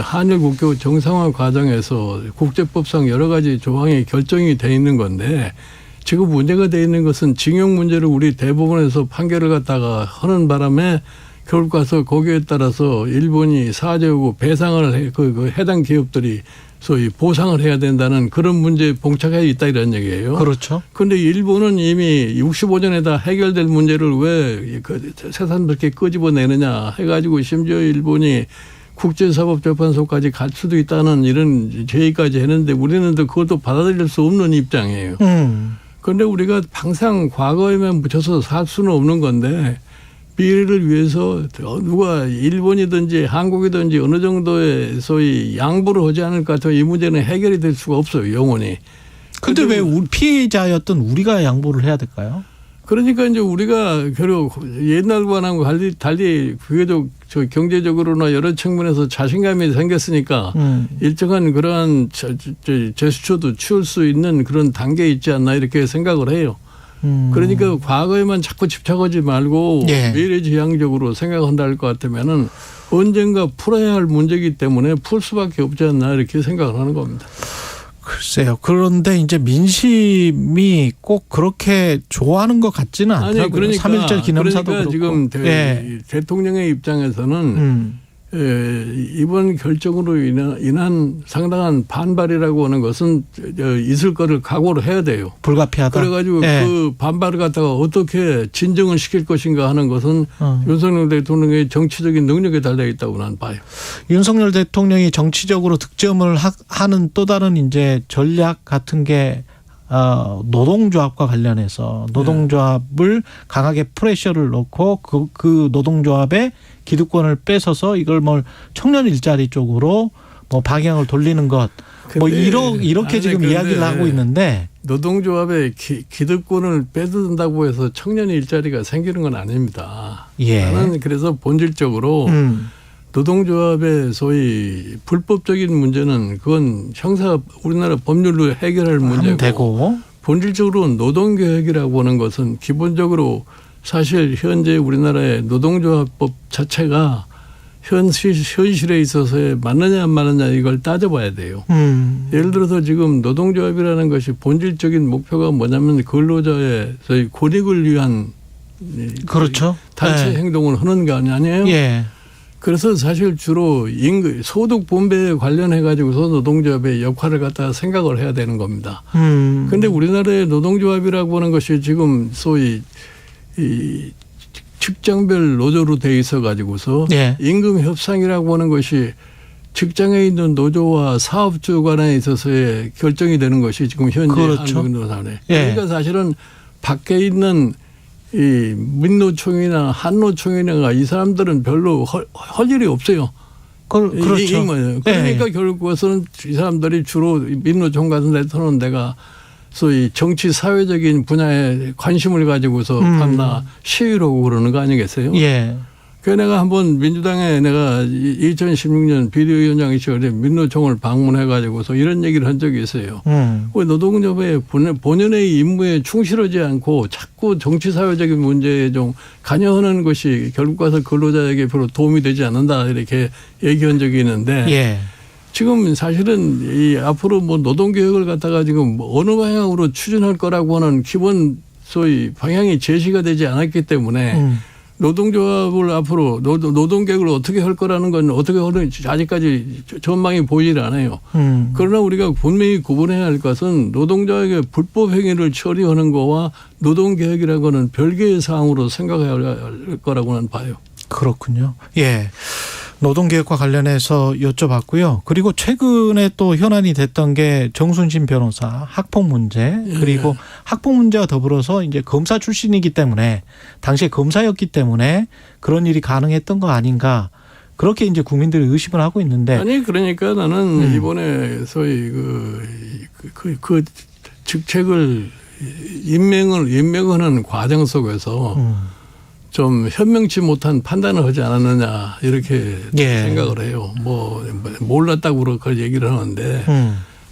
한일 국교 정상화 과정에서 국제법상 여러 가지 조항이 결정이 돼 있는 건데 지금 문제가 돼 있는 것은 징용 문제를 우리 대법원에서 판결을 갖다가 하는 바람에 결국 가서 거기에 따라서 일본이 사죄하고 배상을 그 해당 기업들이 소위 보상을 해야 된다는 그런 문제에 봉착해 있다 이런 얘기예요. 그렇죠. 그런데 일본은 이미 65년에다 해결될 문제를 왜 새삼스럽게 끄집어내느냐 해가지고 심지어 일본이 국제사법재판소까지 갈 수도 있다는 이런 제의까지 했는데 우리는 그것도 받아들일 수 없는 입장이에요. 그런데 우리가 항상 과거에만 묻혀서 살 수는 없는 건데 미래를 위해서 누가 일본이든지 한국이든지 어느 정도의 소위 양보를 하지 않을 것 같아요. 이 문제는 해결이 될 수가 없어요. 영원히. 그런데 왜 피해자였던 우리가 양보를 해야 될까요? 그러니까 이제 우리가 결국 옛날과는 달리 비교적 경제적으로나 여러 측면에서 자신감이 생겼으니까 일정한 그러한 제스처도 취할 수 있는 그런 단계에 있지 않나 이렇게 생각을 해요. 그러니까 과거에만 자꾸 집착하지 말고 미래지향적으로 생각한다 할 것 같으면은 언젠가 풀어야 할 문제이기 때문에 풀 수밖에 없지 않나 이렇게 생각을 하는 겁니다. 글쎄요. 그런데 이제 민심이 꼭 그렇게 좋아하는 것 같지는 않더라고요. 아니, 그러니까 3.1절 기념사도 그렇고. 지금 대통령의 입장에서는 이번 결정으로 인한 상당한 반발이라고 하는 것은 있을 거를 각오를 해야 돼요. 불가피하다. 그래가지고 그 반발을 갖다가 어떻게 진정을 시킬 것인가 하는 것은 윤석열 대통령의 정치적인 능력에 달려 있다고 난 봐요. 윤석열 대통령이 정치적으로 득점을 하는 또 다른 이제 전략 같은 게 노동조합과 관련해서 노동조합을 강하게 프레셔를 넣고 그 노동조합의 기득권을 뺏어서 이걸 뭐 청년 일자리 쪽으로 뭐 방향을 돌리는 것 뭐 이렇게 지금 이야기를 하고 있는데 노동조합의 기득권을 뺏어든다고 해서 청년 일자리가 생기는 건 아닙니다. 나는 그래서 본질적으로 노동조합의 소위 불법적인 문제는 그건 우리나라 법률로 해결할 문제고 되고. 본질적으로 노동개혁이라고 하는 것은 기본적으로 사실 현재 우리나라의 노동조합법 자체가 현실에 있어서의 맞느냐 안 맞느냐 이걸 따져봐야 돼요. 예를 들어서 지금 노동조합이라는 것이 본질적인 목표가 뭐냐면 근로자의 저희 권익을 위한 그렇죠. 단체 행동을 하는 거 아니에요? 예. 그래서 사실 주로 소득 분배에 관련해 가지고서 노동조합의 역할을 갖다가 생각을 해야 되는 겁니다. 그런데 우리나라의 노동조합이라고 하는 것이 지금 소위 이 직장별 노조로 돼 있어 가지고서 예. 임금 협상이라고 하는 것이 직장에 있는 노조와 사업주 간에 있어서의 결정이 되는 것이 지금 현재 그렇죠. 한국노사네. 예. 그러니까 사실은 밖에 있는 이 민노총이나 한노총이나 이 사람들은 별로 할 일이 없어요. 그렇죠. 그러니까 결국 그것은 이 사람들이 주로 민노총 같은 데 터는 데가 소위 정치 사회적인 분야에 관심을 가지고서 밤낮 시위를 하고 그러는 거 아니겠어요? 예. 그 내가 한번 민주당에 내가 2016년 비대위원장이 시절에 민노총을 방문해 가지고서 이런 얘기를 한 적이 있어요. 왜 노동조합의 본연의 임무에 충실하지 않고 자꾸 정치 사회적인 문제에 좀 관여하는 것이 결국 가서 근로자에게 별로 도움이 되지 않는다 이렇게 얘기한 적이 있는데 예. 지금 사실은 이 앞으로 뭐 노동개혁을 갖다가 지금 어느 방향으로 추진할 거라고 하는 기본 소위 방향이 제시가 되지 않았기 때문에 노동조합을 앞으로 노동개혁을 어떻게 할 거라는 건 어떻게 하는지 아직까지 전망이 보이질 않아요. 그러나 우리가 분명히 구분해야 할 것은 노동자에게 불법 행위를 처리하는 거와 노동개혁이라는 거는 별개의 사항으로 생각해야 할 거라고는 봐요. 그렇군요. 예. 노동개혁과 관련해서 여쭤봤고요. 그리고 최근에 또 현안이 됐던 게 정순신 변호사 학폭 문제 그리고 학폭 문제와 더불어서 이제 검사 출신이기 때문에 당시에 검사였기 때문에 그런 일이 가능했던 거 아닌가 그렇게 이제 국민들이 의심을 하고 있는데 아니 그러니까 나는 이번에 소위 그 직책을 임명하는 과정 속에서 좀 현명치 못한 판단을 하지 않았느냐 이렇게 생각을 해요. 뭐 몰랐다고 그렇게 얘기를 하는데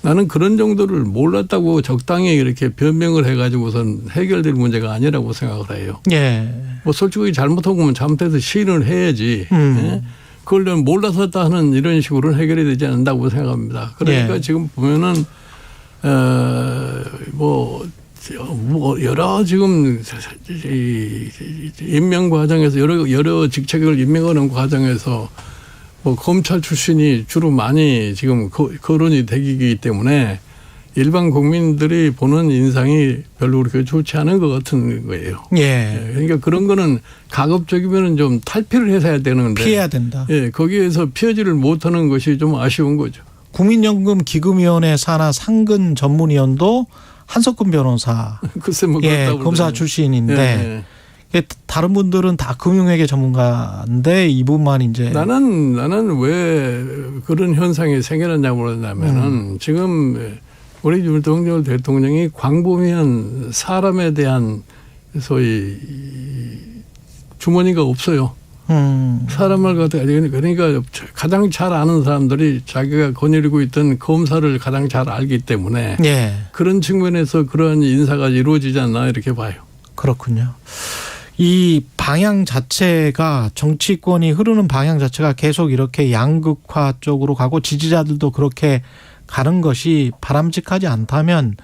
나는 그런 정도를 몰랐다고 적당히 이렇게 변명을 해가지고선 해결될 문제가 아니라고 생각을 해요. 예. 뭐 솔직히 잘못한 거면 잘못해서 시인을 해야지. 예? 그걸 몰라서 했다 하는 이런 식으로는 해결이 되지 않는다고 생각합니다. 그러니까 지금 보면은 여러 지금 임명 과정에서 여러 직책을 임명하는 과정에서 뭐 검찰 출신이 주로 많이 지금 거론이 되기 때문에 일반 국민들이 보는 인상이 별로 그렇게 좋지 않은 것 같은 거예요. 예. 그러니까 그런 거는 가급적이면 좀 탈피를 해야 되는데 피해야 된다. 예, 거기에서 피하지를 못하는 것이 좀 아쉬운 거죠. 국민연금 기금위원회 산하 상근 전문위원도 한석근 변호사, 글쎄 뭐 검사 출신인데 다른 분들은 다 금융회계 전문가인데 이분만 이제 나는 왜 그런 현상이 생겨났냐고 그러냐면은 지금 우리 윤석열 대통령이 광범위한 사람에 대한 소위 주머니가 없어요. 사람을 갖다가 그러니까 가장 잘 아는 사람들이 자기가 거느리고 있던 검사를 가장 잘 알기 때문에 그런 측면에서 그러한 인사가 이루어지지 않나 이렇게 봐요. 그렇군요. 이 방향 자체가 정치권이 흐르는 방향 자체가 계속 이렇게 양극화 쪽으로 가고 지지자들도 그렇게 가는 것이 바람직하지 않다면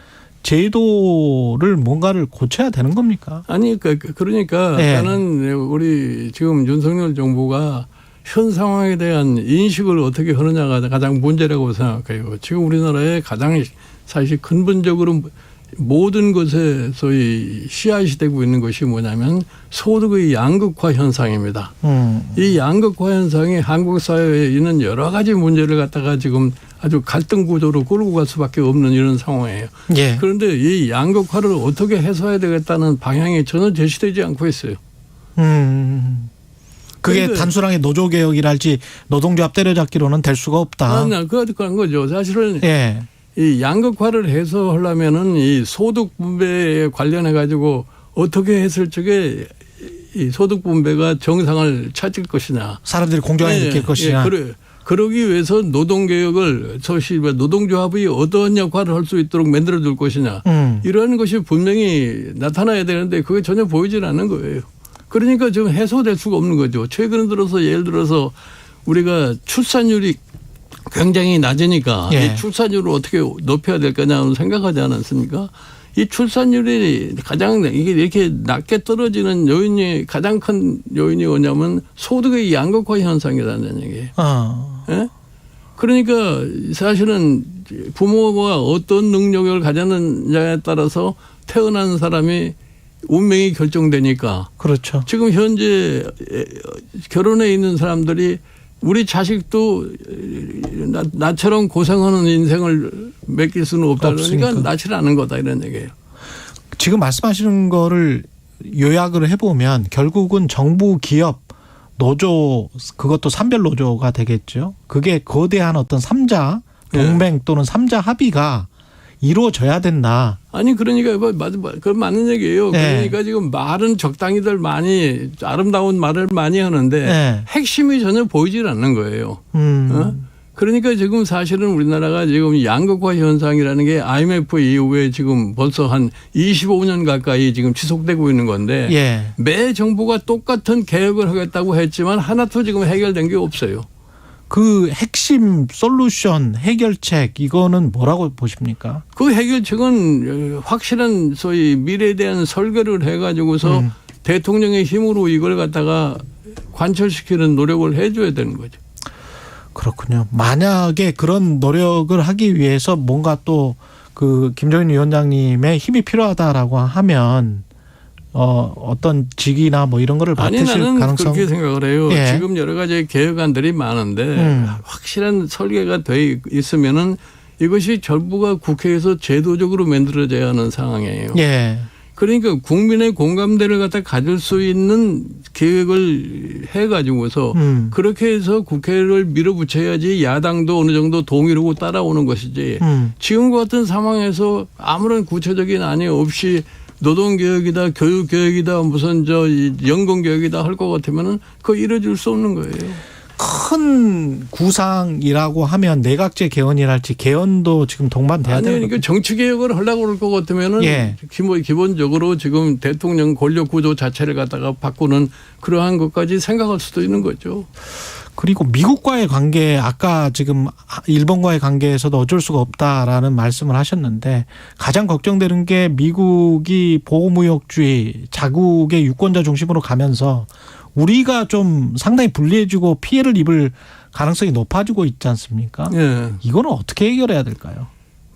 제도를 뭔가를 고쳐야 되는 겁니까? 아니 그러니까 나는 우리 지금 윤석열 정부가 현 상황에 대한 인식을 어떻게 하느냐가 가장 문제라고 생각해요. 지금 우리나라의 가장 사실 근본적으로 모든 것에 소위 씨앗이 되고 있는 것이 뭐냐면 소득의 양극화 현상입니다. 이 양극화 현상이 한국 사회에 있는 여러 가지 문제를 갖다가 지금 아주 갈등 구조로 끌고 갈 수밖에 없는 이런 상황이에요. 그런데 이 양극화를 어떻게 해소해야 되겠다는 방향이 전혀 제시되지 않고 있어요. 그게 단순하게 노조개혁이랄지 노동조합 때려잡기로는 될 수가 없다. 그런 거죠. 사실은 이 양극화를 해소하려면은 이 소득 분배에 관련해 가지고 어떻게 했을 적에 이 소득 분배가 정상을 찾을 것이냐. 사람들이 공정하게 느낄 것이냐. 그러기 위해서 노동개혁을 소위 노동조합이 어떠한 역할을 할 수 있도록 만들어줄 것이냐. 이런 것이 분명히 나타나야 되는데 그게 전혀 보이질 않는 거예요. 그러니까 지금 해소될 수가 없는 거죠. 최근 들어서 예를 들어서 우리가 출산율이 굉장히 낮으니까 이 출산율을 어떻게 높여야 될 거냐는 생각하지 않았습니까? 이 출산율이 가장 이게 이렇게 낮게 떨어지는 요인이 가장 큰 요인이 뭐냐면 소득의 양극화 현상이라는 얘기예요. 예? 그러니까 사실은 부모가 어떤 능력을 가졌느냐에 따라서 태어난 사람이 운명이 결정되니까. 그렇죠. 지금 현재 결혼해 있는 사람들이 우리 자식도 나처럼 고생하는 인생을 맡길 수는 없다. 그러니까 낳지를 않은 거다 이런 얘기예요. 지금 말씀하시는 거를 요약을 해보면 결국은 정부, 기업, 노조 그것도 산별 노조가 되겠죠. 그게 거대한 어떤 3자 동맹 또는 3자 합의가 이루어져야 된다. 아니 그러니까 그건 맞는 얘기예요. 그러니까 지금 말은 적당히들 많이 아름다운 말을 많이 하는데 핵심이 전혀 보이질 않는 거예요. 그러니까 지금 사실은 우리나라가 지금 양극화 현상이라는 게 IMF 이후에 지금 벌써 한 25년 가까이 지금 지속되고 있는 건데 매 정부가 똑같은 개혁을 하겠다고 했지만 하나도 지금 해결된 게 없어요. 그 핵심 솔루션 해결책 이거는 뭐라고 보십니까? 그 해결책은 확실한 소위 미래에 대한 설계를 해가지고서 대통령의 힘으로 이걸 갖다가 관철시키는 노력을 해줘야 되는 거죠. 그렇군요. 만약에 그런 노력을 하기 위해서 뭔가 또 그 김종인 위원장님의 힘이 필요하다라고 하면 어떤 직위나 뭐 이런 거를 맡으실 나는 가능성? 그렇게 생각을 해요. 지금 여러 가지 개혁안들이 많은데 확실한 설계가 돼 있으면은 이것이 전부가 국회에서 제도적으로 만들어져야 하는 상황이에요. 그러니까 국민의 공감대를 갖다 가질 수 있는 계획을 해가지고서 그렇게 해서 국회를 밀어붙여야지 야당도 어느 정도 동의하고 따라오는 것이지 지금과 같은 상황에서 아무런 구체적인 안이 없이 노동개혁이다, 교육개혁이다, 무슨 연금개혁이다 할 것 같으면은 그거 이뤄질 수 없는 거예요. 큰 구상이라고 하면 내각제 개헌이랄지 개헌도 지금 동반돼야 되는 거죠. 그러니까 정치개혁을 하려고 그럴 것 같으면은 기본적으로 지금 대통령 권력구조 자체를 갖다가 바꾸는 그러한 것까지 생각할 수도 있는 거죠. 그리고 미국과의 관계 아까 지금 일본과의 관계에서도 어쩔 수가 없다라는 말씀을 하셨는데 가장 걱정되는 게 미국이 보호무역주의 자국의 유권자 중심으로 가면서 우리가 좀 상당히 불리해지고 피해를 입을 가능성이 높아지고 있지 않습니까? 이거는 어떻게 해결해야 될까요?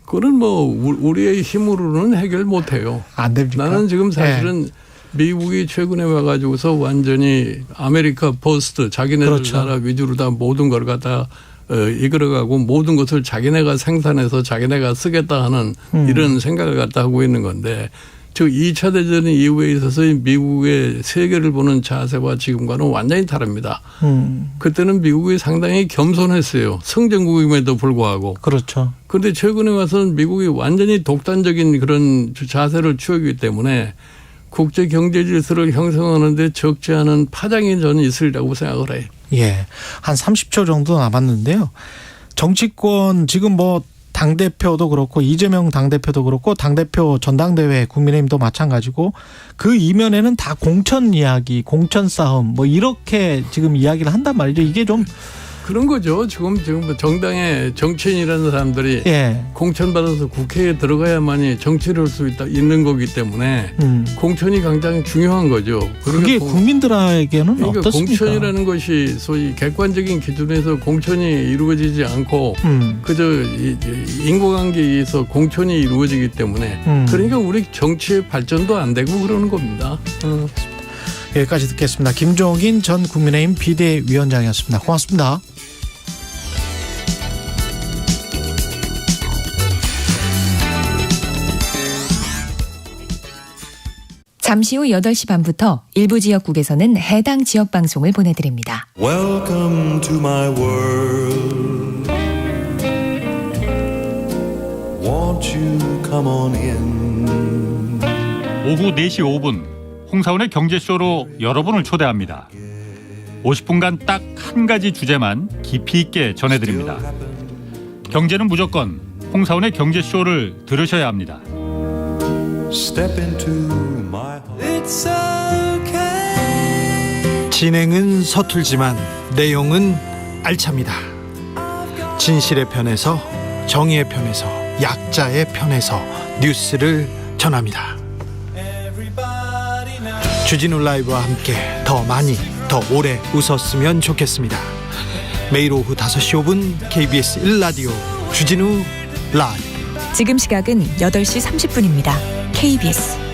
그건 뭐 우리의 힘으로는 해결 못해요. 안 됩니까? 나는 지금 사실은 미국이 최근에 와가지고서 완전히 아메리카 퍼스트 자기네들 나라 위주로 다 모든 걸 갖다 이끌어가고 모든 것을 자기네가 생산해서 자기네가 쓰겠다 하는 이런 생각을 갖다 하고 있는 건데 즉 2차 대전 이후에 있어서의 미국의 세계를 보는 자세와 지금과는 완전히 다릅니다. 그때는 미국이 상당히 겸손했어요. 성전국임에도 불구하고. 그렇죠. 그런데 최근에 와서는 미국이 완전히 독단적인 그런 자세를 취하기 때문에 국제 경제 질서를 형성하는데 적지 않은 파장이 저는 있으리라고 생각을 해요. 한 30초 정도 남았는데요. 정치권 지금 뭐 당대표도 그렇고 이재명 당대표도 그렇고 당대표 전당대회 국민의힘도 마찬가지고 그 이면에는 다 공천 이야기, 공천 싸움 뭐 이렇게 지금 이야기를 한단 말이죠. 이게 좀 그런 거죠. 지금 정당의 정치인이라는 사람들이 공천받아서 국회에 들어가야만이 정치를 할 수 있는 거기 때문에 공천이 굉장히 중요한 거죠. 그게 국민들에게는 어떻습니까? 공천이라는 것이 소위 객관적인 기준에서 공천이 이루어지지 않고 그저 인과관계에 의해서 공천이 이루어지기 때문에 그러니까 우리 정치의 발전도 안 되고 그러는 겁니다. 여기까지 듣겠습니다. 김종인 전 국민의힘 비대위원장이었습니다. 고맙습니다. 잠시 후 8시 반부터 일부 지역국에서는 해당 지역 방송을 보내드립니다. Welcome to my world. Won't you come on in. 오후 4시 5분 홍사원의 경제쇼로 여러분을 초대합니다. 50분간 딱 한 가지 주제만 깊이 있게 전해드립니다. 경제는 무조건 홍사원의 경제쇼를 들으셔야 합니다. Step into my heart. It's okay. 진행은 서툴지만 내용은 알찹니다. 진실의 편에서, 정의의 편에서, 약자의 편에서 뉴스를 전합니다. 주진우 라이브와 함께 더 많이, 더 오래 웃었으면 좋겠습니다. 매일 오후 5시 5분 KBS 1라디오 주진우 라이브. 지금 시각은 8시 30분입니다. KBS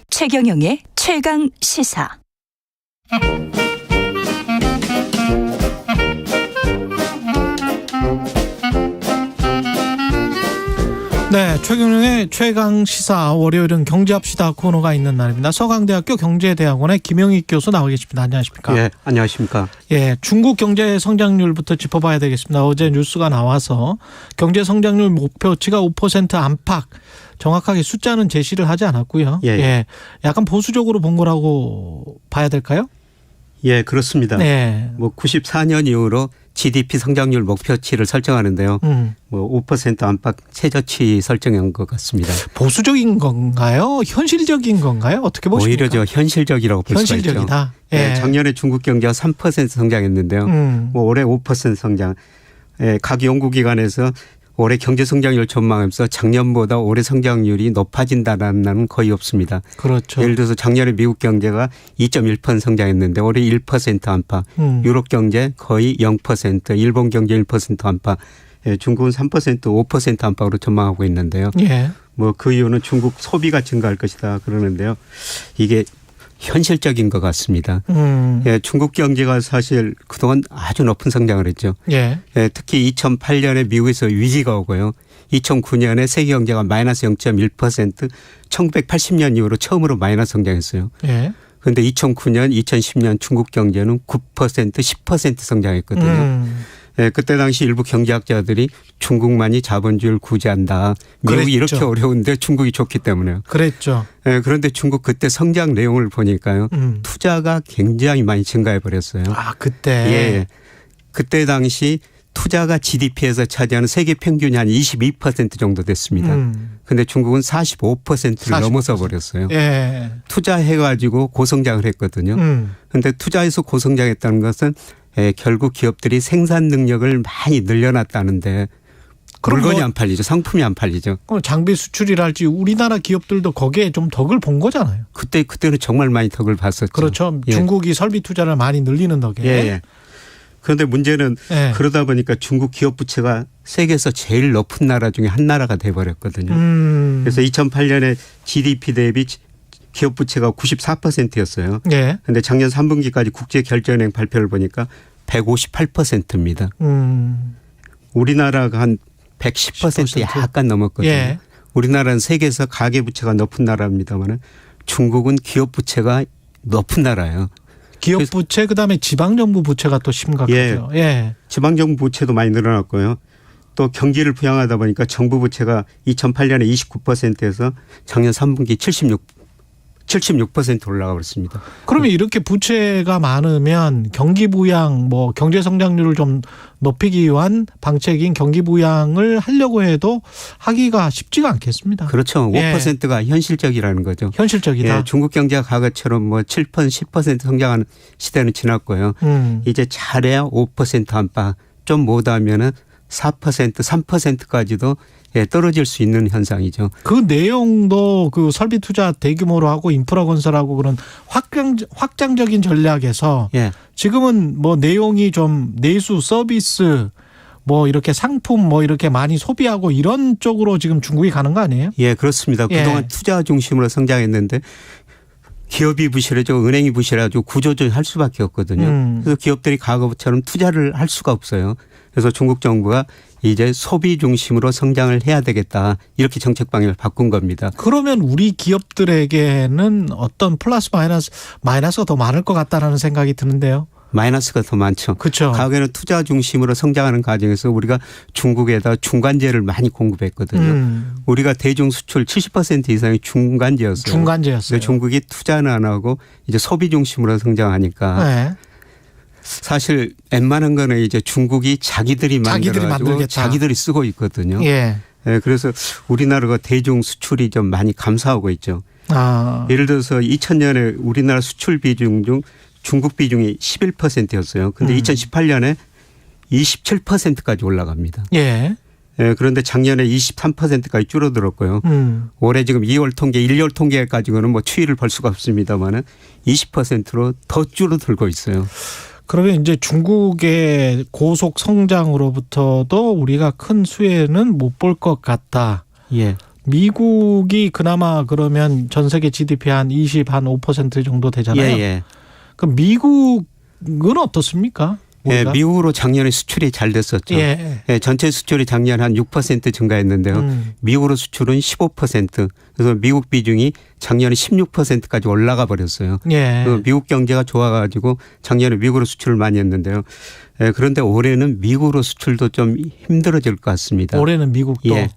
최경영의 최강 시사. 네, 최경영의 최강 시사 월요일은 경제합시다 코너가 있는 날입니다. 서강대학교 경제대학원의 김영익 교수 나와 계십니다. 안녕하십니까? 예, 안녕하십니까? 예, 중국 경제 성장률부터 짚어봐야 되겠습니다. 어제 뉴스가 나와서 경제 성장률 목표치가 5% 안팎. 정확하게 숫자는 제시를 하지 않았고요. 예, 약간 보수적으로 본 거라고 봐야 될까요? 예, 그렇습니다. 네. 뭐 94년 이후로 GDP 성장률 목표치를 설정하는데요. 뭐 5% 안팎 최저치 설정한 것 같습니다. 보수적인 건가요? 현실적인 건가요? 어떻게 보십니까? 오히려 저 현실적이라고 볼 수가 있죠. 현실적이다. 예. 네, 작년에 중국 경제가 3% 성장했는데요. 뭐 올해 5% 성장. 예, 각 연구기관에서 올해 경제 성장률 전망하면서 작년보다 올해 성장률이 높아진다는 날은 거의 없습니다. 그렇죠. 예를 들어서 작년에 미국 경제가 2.1% 성장했는데 올해 1% 안팎, 유럽 경제 거의 0%, 일본 경제 1% 안팎, 예, 중국은 3%, 5% 안팎으로 전망하고 있는데요. 예. 뭐 그 이유는 중국 소비가 증가할 것이다 그러는데요. 이게 현실적인 것 같습니다. 예, 중국 경제가 사실 그동안 아주 높은 성장을 했죠. 예. 예, 특히 2008년에 미국에서 위기가 오고요. 2009년에 세계 경제가 마이너스 0.1%, 1980년 이후로 처음으로 마이너스 성장했어요. 그런데 2009년, 2010년 중국 경제는 9%, 10% 성장했거든요. 예, 그때 당시 일부 경제학자들이 중국만이 자본주의를 구제한다. 미국이 그랬죠. 이렇게 어려운데 중국이 좋기 때문에요. 그랬죠. 예, 그런데 중국 그때 성장 내용을 보니까요. 투자가 굉장히 많이 증가해 버렸어요. 아, 그때. 예. 그때 당시 투자가 GDP에서 차지하는 세계 평균이 한 22% 정도 됐습니다. 그런데 중국은 45%를 넘어서 버렸어요. 예. 투자해가지고 고성장을 했거든요. 그런데 투자해서 고성장했다는 것은 결국 기업들이 생산 능력을 많이 늘려놨다는데 물건이 안 팔리죠. 상품이 안 팔리죠. 장비 수출이랄지 우리나라 기업들도 거기에 좀 덕을 본 거잖아요. 그때는 정말 많이 덕을 봤었죠. 그렇죠. 예. 중국이 설비 투자를 많이 늘리는 덕에. 예. 그런데 문제는 그러다 보니까 중국 기업 부채가 세계에서 제일 높은 나라 중에 한 나라가 돼버렸거든요. 그래서 2008년에 GDP 대비 기업 부채가 94%였어요. 그런데 작년 3분기까지 국제결제은행 발표를 보니까 158%입니다. 우리나라가 한 110% 약간 넘었거든요. 예. 우리나라는 세계에서 가계부채가 높은 나라입니다만 중국은 기업 부채가 높은 나라예요. 기업 부채 그다음에 지방정부 부채가 또 심각하죠. 예. 지방정부 부채도 많이 늘어났고요. 또 경기를 부양하다 보니까 정부 부채가 2008년에 29%에서 작년 3분기 76% 올라가 버렸습니다. 그러면 이렇게 부채가 많으면 경기 부양, 뭐 경제 성장률을 좀 높이기 위한 방책인 경기 부양을 하려고 해도 하기가 쉽지가 않겠습니다. 그렇죠. 5%가 현실적이라는 거죠. 현실적이다. 예, 중국 경제가 과거처럼 뭐 7%, 10% 성장하는 시대는 지났고요. 이제 잘해야 5% 안팎, 좀 못하면은 4%, 3%까지도 떨어질 수 있는 현상이죠. 그 내용도 그 설비 투자 대규모로 하고 인프라 건설하고 그런 확장적인 전략에서 지금은 뭐 내용이 좀 내수 서비스 뭐 이렇게 상품 뭐 이렇게 많이 소비하고 이런 쪽으로 지금 중국이 가는 거 아니에요? 예, 그렇습니다. 그동안 투자 중심으로 성장했는데 기업이 부실해지고 은행이 부실해지고 구조조정할 수밖에 없거든요. 그래서 기업들이 과거처럼 투자를 할 수가 없어요. 그래서 중국 정부가 이제 소비 중심으로 성장을 해야 되겠다. 이렇게 정책 방향을 바꾼 겁니다. 그러면 우리 기업들에게는 어떤 플러스 마이너스가 더 많을 것 같다라는 생각이 드는데요. 마이너스가 더 많죠. 그렇죠. 과거에는 투자 중심으로 성장하는 과정에서 우리가 중국에다 중간재를 많이 공급했거든요. 우리가 대중 수출 70% 이상이 중간재였어요. 중간재였어요. 중국이 투자는 안 하고 이제 소비 중심으로 성장하니까 네. 사실 웬만한 거는 이제 중국이 자기들이 만들어가지고 자기들이 쓰고 있거든요. 예. 네, 그래서 우리나라가 대중 수출이 좀 많이 감소하고 있죠. 예를 들어서 2000년에 우리나라 수출 비중 중 중국 비중이 11%였어요. 근데 2018년에 27%까지 올라갑니다. 예. 예, 그런데 작년에 23%까지 줄어들었고요. 올해 지금 2월 통계, 1월 통계 가지고는 뭐 추이를 볼 수가 없습니다만은 20%로 더 줄어들고 있어요. 그러면 이제 중국의 고속 성장으로부터도 우리가 큰 수혜는 못 볼 것 같다. 예. 미국이 그나마 그러면 전 세계 GDP 한 5% 정도 되잖아요. 예, 예. 그럼 미국은 어떻습니까? 예, 미국으로 작년에 수출이 잘 됐었죠. 예. 예, 전체 수출이 작년 한 6% 증가했는데요. 미국으로 수출은 15%. 그래서 미국 비중이 작년에 16%까지 올라가 버렸어요. 예. 미국 경제가 좋아가지고 작년에 미국으로 수출을 많이 했는데요. 예, 그런데 올해는 미국으로 수출도 좀 힘들어질 것 같습니다. 올해는 미국도. 예.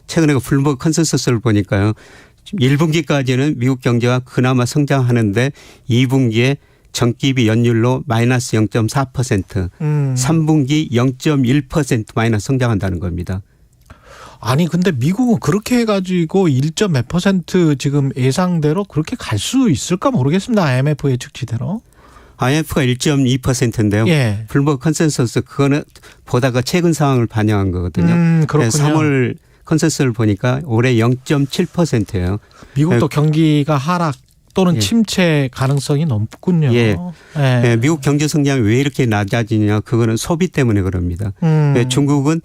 최근에 그 블룸버그 컨센서스를 보니까요. 1분기까지는 미국 경제가 그나마 성장하는데 2분기에 전기비 연율로 마이너스 0.4%, 3분기 0.1% 마이너스 성장한다는 겁니다. 아니 근데 미국은 그렇게 해가지고 1몇 % 지금 예상대로 그렇게 갈 수 있을까 모르겠습니다. IMF 예측치대로. IMF가 1.2%인데요. 예. 블룸버그 컨센서스 그거는 보다가 최근 상황을 반영한 거거든요. 그렇군요. 3월 컨센서스를 보니까 올해 0.7%예요. 미국도 경기가 하락 또는 예. 침체 가능성이 높군요. 예. 예. 예. 미국 경제 성장이 왜 이렇게 낮아지냐 그거는 소비 때문에 그럽니다. 예. 중국은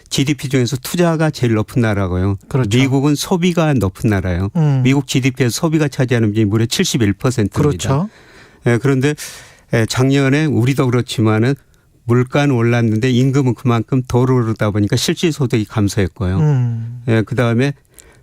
GDP 중에서 투자가 제일 높은 나라고요. 그렇죠. 미국은 소비가 높은 나라예요. 미국 GDP에서 소비가 차지하는 비율이 무려 71%입니다. 그렇죠. 예. 그런데 작년에 우리도 그렇지만은 물가는 올랐는데 임금은 그만큼 더 오르다 보니까 실질 소득이 감소했고요. 예. 그다음에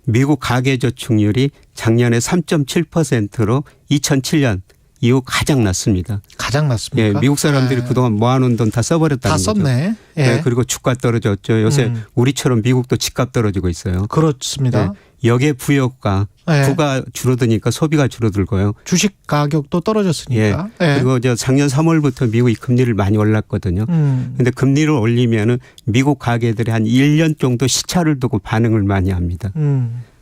미국 가계저축률이 작년에 3.7%로 2007년 이후 가장 낮습니다. 가장 낮습니까? 예, 미국 사람들이 그동안 모아놓은 돈 다 써버렸다는 거죠. 다 썼네. 예. 예, 그리고 주가 떨어졌죠. 요새 우리처럼 미국도 집값 떨어지고 있어요. 그렇습니다. 예, 역의 부여가 예. 부가 줄어드니까 소비가 줄어들고요. 주식 가격도 떨어졌으니까. 예. 예. 그리고 작년 3월부터 미국이 금리를 많이 올랐거든요. 그런데 금리를 올리면은 미국 가계들이 한 1년 정도 시차를 두고 반응을 많이 합니다.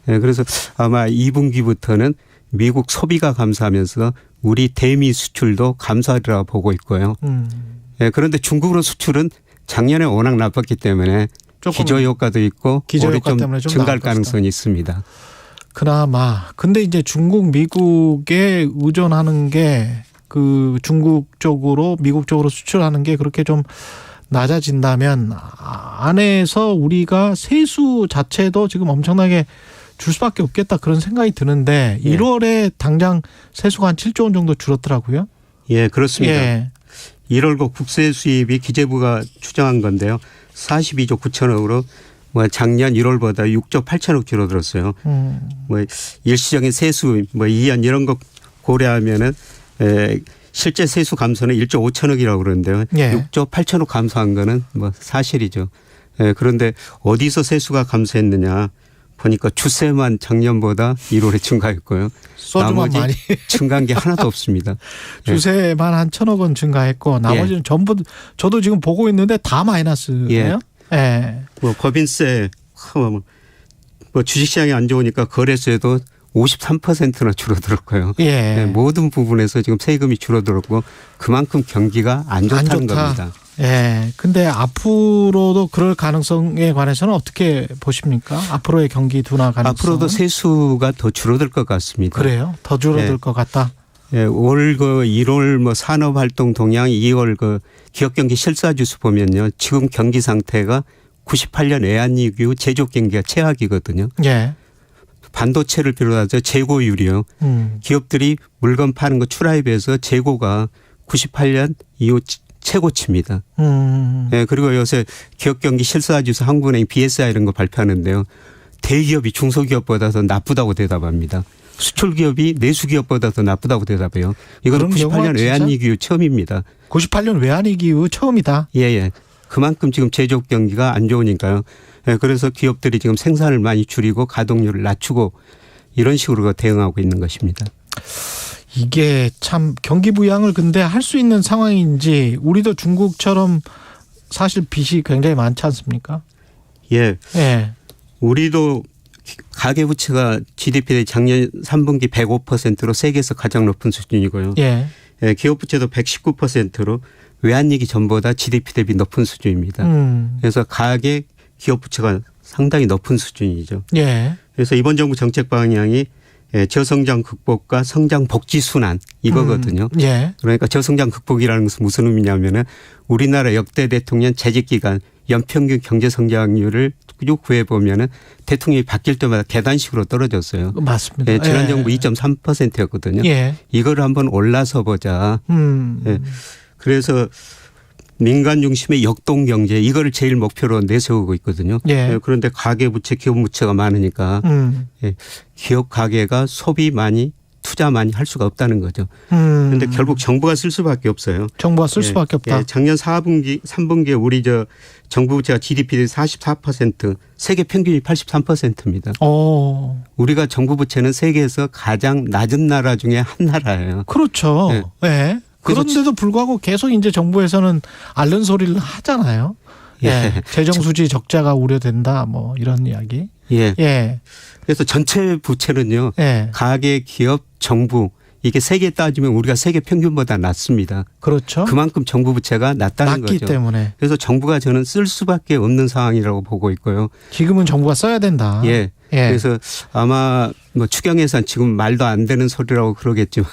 예, 그래서 아마 2분기부터는 미국 소비가 감소하면서 우리 대미 수출도 감소하리라 보고 있고요. 예, 그런데 중국으로 수출은 작년에 워낙 나빴기 때문에 기저효과도 있고 올해 좀 증가할 가능성이 있습니다. 그나마. 근데 이제 중국, 미국에 의존하는 게 그 중국 쪽으로 미국 쪽으로 수출하는 게 그렇게 좀 낮아진다면 안에서 우리가 세수 자체도 지금 엄청나게 줄 수밖에 없겠다 그런 생각이 드는데 예. 1월에 당장 세수가 한 7조 원 정도 줄었더라고요. 예, 그렇습니다. 예. 1월고 국세 수입이 기재부가 추정한 건데요. 42조 9천억으로 뭐 작년 1월보다 6조 8천억 줄어들었어요. 뭐 일시적인 세수 뭐 2년 이런 거 고려하면은 실제 세수 감소는 1조 5천억이라고 그러는데요. 예. 6조 8천억 감소한 거는 뭐 사실이죠. 예, 그런데 어디서 세수가 감소했느냐 보니까 주세만 작년보다 1월에 증가했고요. 소주만 나머지 많이 증가한 게 하나도 없습니다. 주세만 한 1,000억 원 증가했고 나머지는 전부 저도 지금 보고 있는데 다 마이너스예요. 예. 뭐 법인세 뭐 주식시장이 안 좋으니까 거래세도 53%나 줄어들었고요. 예. 네, 모든 부분에서 지금 세금이 줄어들었고 그만큼 경기가 안 좋다는 겁니다. 예. 근데 앞으로도 그럴 가능성에 관해서는 어떻게 보십니까? 앞으로의 경기 둔화 가능성. 앞으로도 세수가 더 줄어들 것 같습니다. 그래요? 더 줄어들 것 같다. 예, 올 1월 뭐 산업활동 동향, 2월 기업 경기 실사지수 보면요, 지금 경기 상태가 98년 외환위기 후 제조업 경기가 최악이거든요. 예. 반도체를 비롯해서 재고율이요. 기업들이 물건 파는 거 출하에 비해서 재고가 98년 이후 최고치입니다. 예, 그리고 요새 기업 경기 실사지수 한국은행 BSI 이런 거 발표하는데요. 대기업이 중소기업보다 더 나쁘다고 대답합니다. 수출기업이 내수기업보다 더 나쁘다고 대답해요. 이거는 98년 외환위기 이후 처음입니다. 98년 외환위기 이후 처음이다. 예. 그만큼 지금 제조업 경기가 안 좋으니까요. 예, 그래서 기업들이 지금 생산을 많이 줄이고 가동률을 낮추고 이런 식으로 대응하고 있는 것입니다. 이게 참 경기 부양을 근데 할 수 있는 상황인지 우리도 중국처럼 사실 빚이 굉장히 많지 않습니까? 예. 우리도 가계부채가 GDP 대비 작년 3분기 105%로 세계에서 가장 높은 수준이고요. 예, 기업부채도 119%로 외환위기 전보다 GDP 대비 높은 수준입니다. 그래서 가계 기업부채가 상당히 높은 수준이죠. 예. 그래서 이번 정부 정책 방향이 저성장 극복과 성장 복지 순환 이거거든요. 예. 그러니까 저성장 극복이라는 것은 무슨 의미냐면은 우리나라 역대 대통령 재직 기간 연평균 경제 성장률을 쭉 구해 보면은 대통령이 바뀔 때마다 계단식으로 떨어졌어요. 맞습니다. 지난 정부 2.3%였거든요. 이거를 한번 올라서 보자. 그래서 민간 중심의 역동 경제 이거를 제일 목표로 내세우고 있거든요. 그런데 가계부채, 기업부채가 많으니까 기업 가계가 소비 많이 투자 많이 할 수가 없다는 거죠. 그런데 결국 정부가 쓸 수밖에 없어요. 정부가 쓸 수밖에 없다. 작년 4분기, 3분기에 우리 정부 부채가 GDP 대비 44%, 세계 평균이 83%입니다. 우리가 정부 부채는 세계에서 가장 낮은 나라 중에 한 나라예요. 그렇죠. 네. 그런데도 불구하고 계속 이제 정부에서는 앓는 소리를 하잖아요. 재정 수지 적자가 우려된다, 뭐 이런 이야기. 그래서 전체 부채는요, 가계, 기업, 정부 이게 세계 따지면 우리가 세계 평균보다 낮습니다. 그렇죠. 그만큼 정부 부채가 낮다는 낮기 거죠. 때문에. 그래서 정부가 저는 쓸 수밖에 없는 상황이라고 보고 있고요. 지금은 정부가 써야 된다. 그래서 아마 뭐 추경 예산 지금 말도 안 되는 소리라고 그러겠지만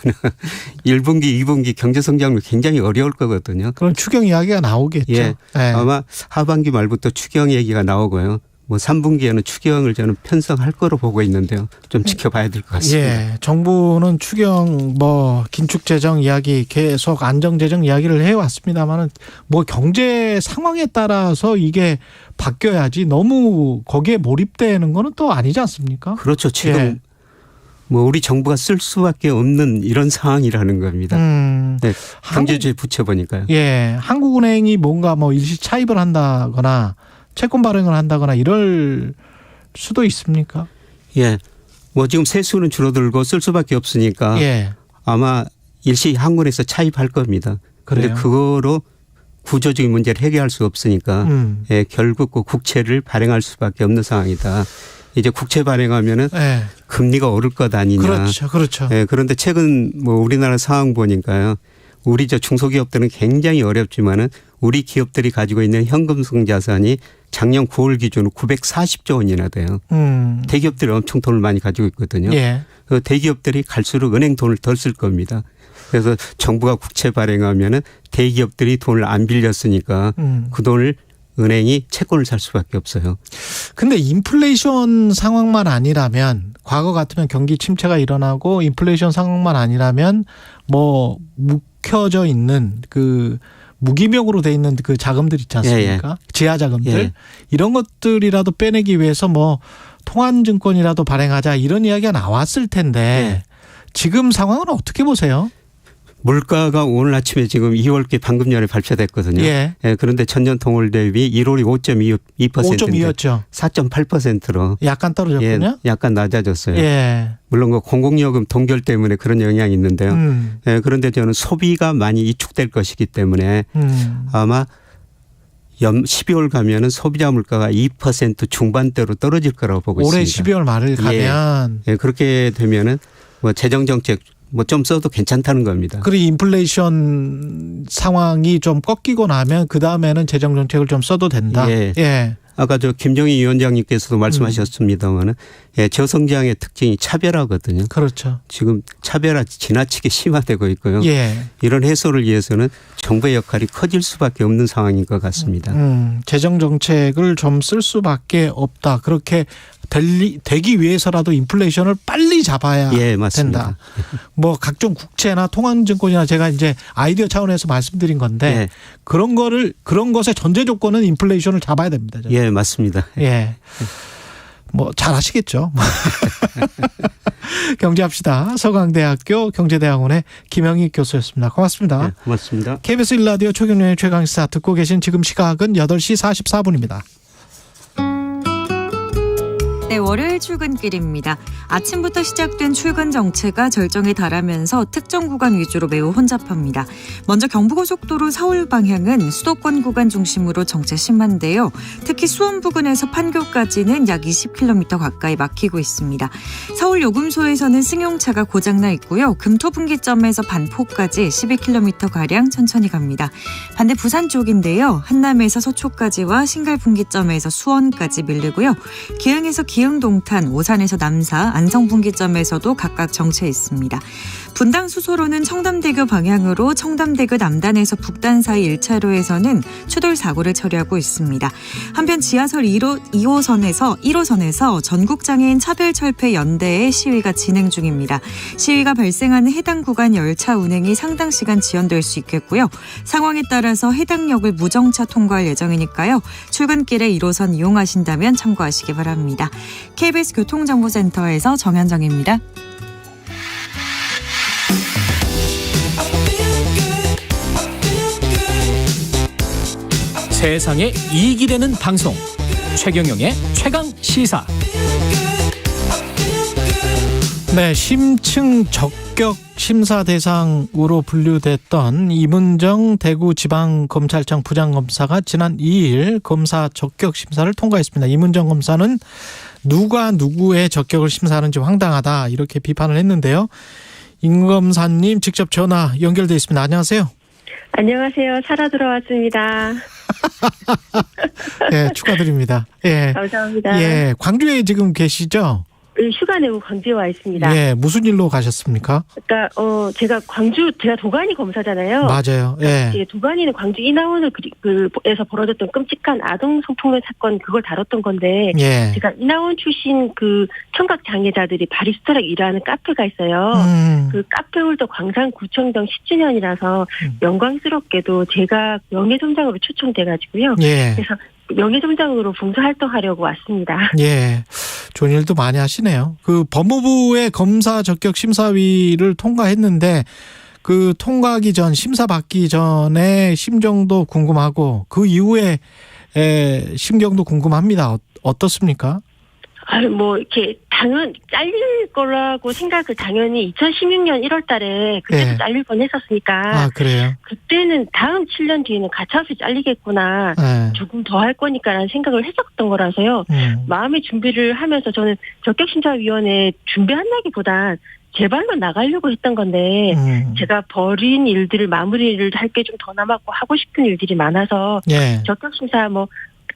1분기, 2분기 경제 성장률 굉장히 어려울 거거든요. 그럼 추경 이야기가 나오겠죠. 아마 하반기 말부터 추경 얘기가 나오고요. 뭐 3분기에는 추경을 저는 편성할 거로 보고 있는데요. 좀 지켜봐야 될 것 같습니다. 정부는 추경 뭐 긴축 재정 이야기 계속 안정 재정 이야기를 해왔습니다만은 뭐 경제 상황에 따라서 이게 바뀌어야지 너무 거기에 몰입되는 거는 또 아니지 않습니까? 그렇죠. 지금 뭐 우리 정부가 쓸 수밖에 없는 이런 상황이라는 겁니다. 경제주의 부채 보니까요. 한국은행이 뭔가 뭐 일시 차입을 한다거나 채권 발행을 한다거나 이럴 수도 있습니까? 뭐 지금 세수는 줄어들고 쓸 수밖에 없으니까 아마 일시 한국은행에서 차입할 겁니다. 그런데 그거로 구조적인 문제를 해결할 수 없으니까 결국 그 국채를 발행할 수밖에 없는 상황이다. 이제 국채 발행하면은 금리가 오를 것 아니냐. 그렇죠. 그런데 최근 뭐 우리나라 상황 보니까요. 우리 중소기업들은 굉장히 어렵지만은 우리 기업들이 가지고 있는 현금성 자산이 작년 9월 기준으로 940조 원이나 돼요. 대기업들이 엄청 돈을 많이 가지고 있거든요. 그 대기업들이 갈수록 은행 돈을 덜 쓸 겁니다. 그래서 정부가 국채 발행하면은 대기업들이 돈을 안 빌렸으니까 그 돈을 은행이 채권을 살 수밖에 없어요. 근데 인플레이션 상황만 아니라면 과거 같으면 경기 침체가 일어나고 인플레이션 상황만 아니라면 뭐 묵혀져 있는 그 무기명으로 돼 있는 그 자금들 있지 않습니까? 지하 자금들 이런 것들이라도 빼내기 위해서 뭐 통한증권이라도 발행하자 이런 이야기가 나왔을 텐데 지금 상황은 어떻게 보세요? 물가가 오늘 아침에 지금 2월께 방금 전에 발표됐거든요. 그런데 전년 동월 대비 1월이 5.2%였죠. 4.8%로 약간 떨어졌군요. 약간 낮아졌어요. 물론 그 공공요금 동결 때문에 그런 영향이 있는데요. 그런데 저는 소비가 많이 위축될 것이기 때문에 아마 12월 가면은 소비자 물가가 2% 중반대로 떨어질 거라고 보고 올해 있습니다. 올해 12월 말을 가면 그렇게 되면은 뭐 재정 정책 뭐 좀 써도 괜찮다는 겁니다. 그리고 인플레이션 상황이 좀 꺾이고 나면 그 다음에는 재정 정책을 좀 써도 된다. 아까 김정희 위원장님께서도 말씀하셨습니다만은 저성장의 특징이 차별화거든요. 그렇죠. 지금 차별화 지나치게 심화되고 있고요. 이런 해소를 위해서는 정부의 역할이 커질 수밖에 없는 상황인 것 같습니다. 재정 정책을 좀 쓸 수밖에 없다. 그렇게 되기 위해서라도 인플레이션을 빨리 잡아야 맞습니다. 된다. 뭐 각종 국채나 통화증권이나 제가 이제 아이디어 차원에서 말씀드린 건데 그런 것의 전제 조건은 인플레이션을 잡아야 됩니다. 저는. 예, 맞습니다. 예. 뭐 잘하시겠죠. 경제합시다. 서강대학교 경제대학원의 김영희 교수였습니다. 고맙습니다. 네, 고맙습니다. KBS 1라디오 최경영의 최강시사 듣고 계신 지금 시각은 8시 44분입니다. 네, 월요일 출근길입니다. 아침부터 시작된 출근 정체가 절정에 달하면서 특정 구간 위주로 매우 혼잡합니다. 먼저 경부고속도로 서울 방향은 수도권 구간 중심으로 정체 심한데요. 특히 수원 부근에서 판교까지는 약 20km 가까이 막히고 있습니다. 서울 요금소에서는 승용차가 고장나 있고요. 금토분기점에서 반포까지 12km가량 천천히 갑니다. 반대 부산 쪽인데요. 한남에서 서초까지와 신갈분기점에서 수원까지 밀리고요. 기흥에서 기흥동탄, 오산에서 남사, 안성분기점에서도 각각 정체 있습니다. 분당 수소로는 청담대교 방향으로 청담대교 남단에서 북단 사이 1차로에서는 추돌 사고를 처리하고 있습니다. 한편 지하철 1호선에서 전국장애인 차별철폐 연대의 시위가 진행 중입니다. 시위가 발생하는 해당 구간 열차 운행이 상당 시간 지연될 수 있겠고요. 상황에 따라서 해당 역을 무정차 통과할 예정이니까요. 출근길에 1호선 이용하신다면 참고하시기 바랍니다. KBS 교통정보센터에서 정현정입니다. 세상에 이익이 되는 방송 최경영의 최강시사. 네, 심층 적격 심사 대상으로 분류됐던 이문정 대구지방검찰청 부장검사가 지난 2일 검사 적격 심사를 통과했습니다. 이문정 검사는 누가 누구의 적격을 심사하는지 황당하다 이렇게 비판을 했는데요. 임 검사님 직접 전화 연결돼 있습니다. 안녕하세요. 안녕하세요. 살아 들어왔습니다. 네, 축하드립니다. 예. 감사합니다. 예, 광주에 지금 계시죠? 휴가 내고 광주에 와 있습니다. 예, 무슨 일로 가셨습니까? 그러니까 제가 도가니 검사잖아요. 맞아요. 예. 도가니는 광주 인하원에서 벌어졌던 끔찍한 아동 성폭력 사건 그걸 다뤘던 건데 제가 인하원 출신 그 청각 장애자들이 바리스타로 일하는 카페가 있어요. 그 카페홀더 광산구청장 10주년이라서 영광스럽게도 제가 명예점장으로 초청돼가지고요. 그래서 명예점장으로 봉사활동하려고 왔습니다. 예, 좋은 일도 많이 하시네요. 그 법무부의 검사 적격 심사위를 통과했는데 그 통과하기 전 심사 받기 전에 심정도 궁금하고 그 이후에 심경도 궁금합니다. 어떻습니까? 이렇게 잘릴 거라고 생각을 당연히 2016년 1월 달에 그때도 잘릴 뻔 했었으니까. 아, 그래요? 그때는 다음 7년 뒤에는 가차없이 잘리겠구나. 조금 더 할 거니까라는 생각을 했었던 거라서요. 마음의 준비를 하면서 저는 적격심사위원회 준비한다기보단 제 발로 나가려고 했던 건데 제가 버린 일들을 마무리를 할 게 좀 더 남았고 하고 싶은 일들이 많아서 적격심사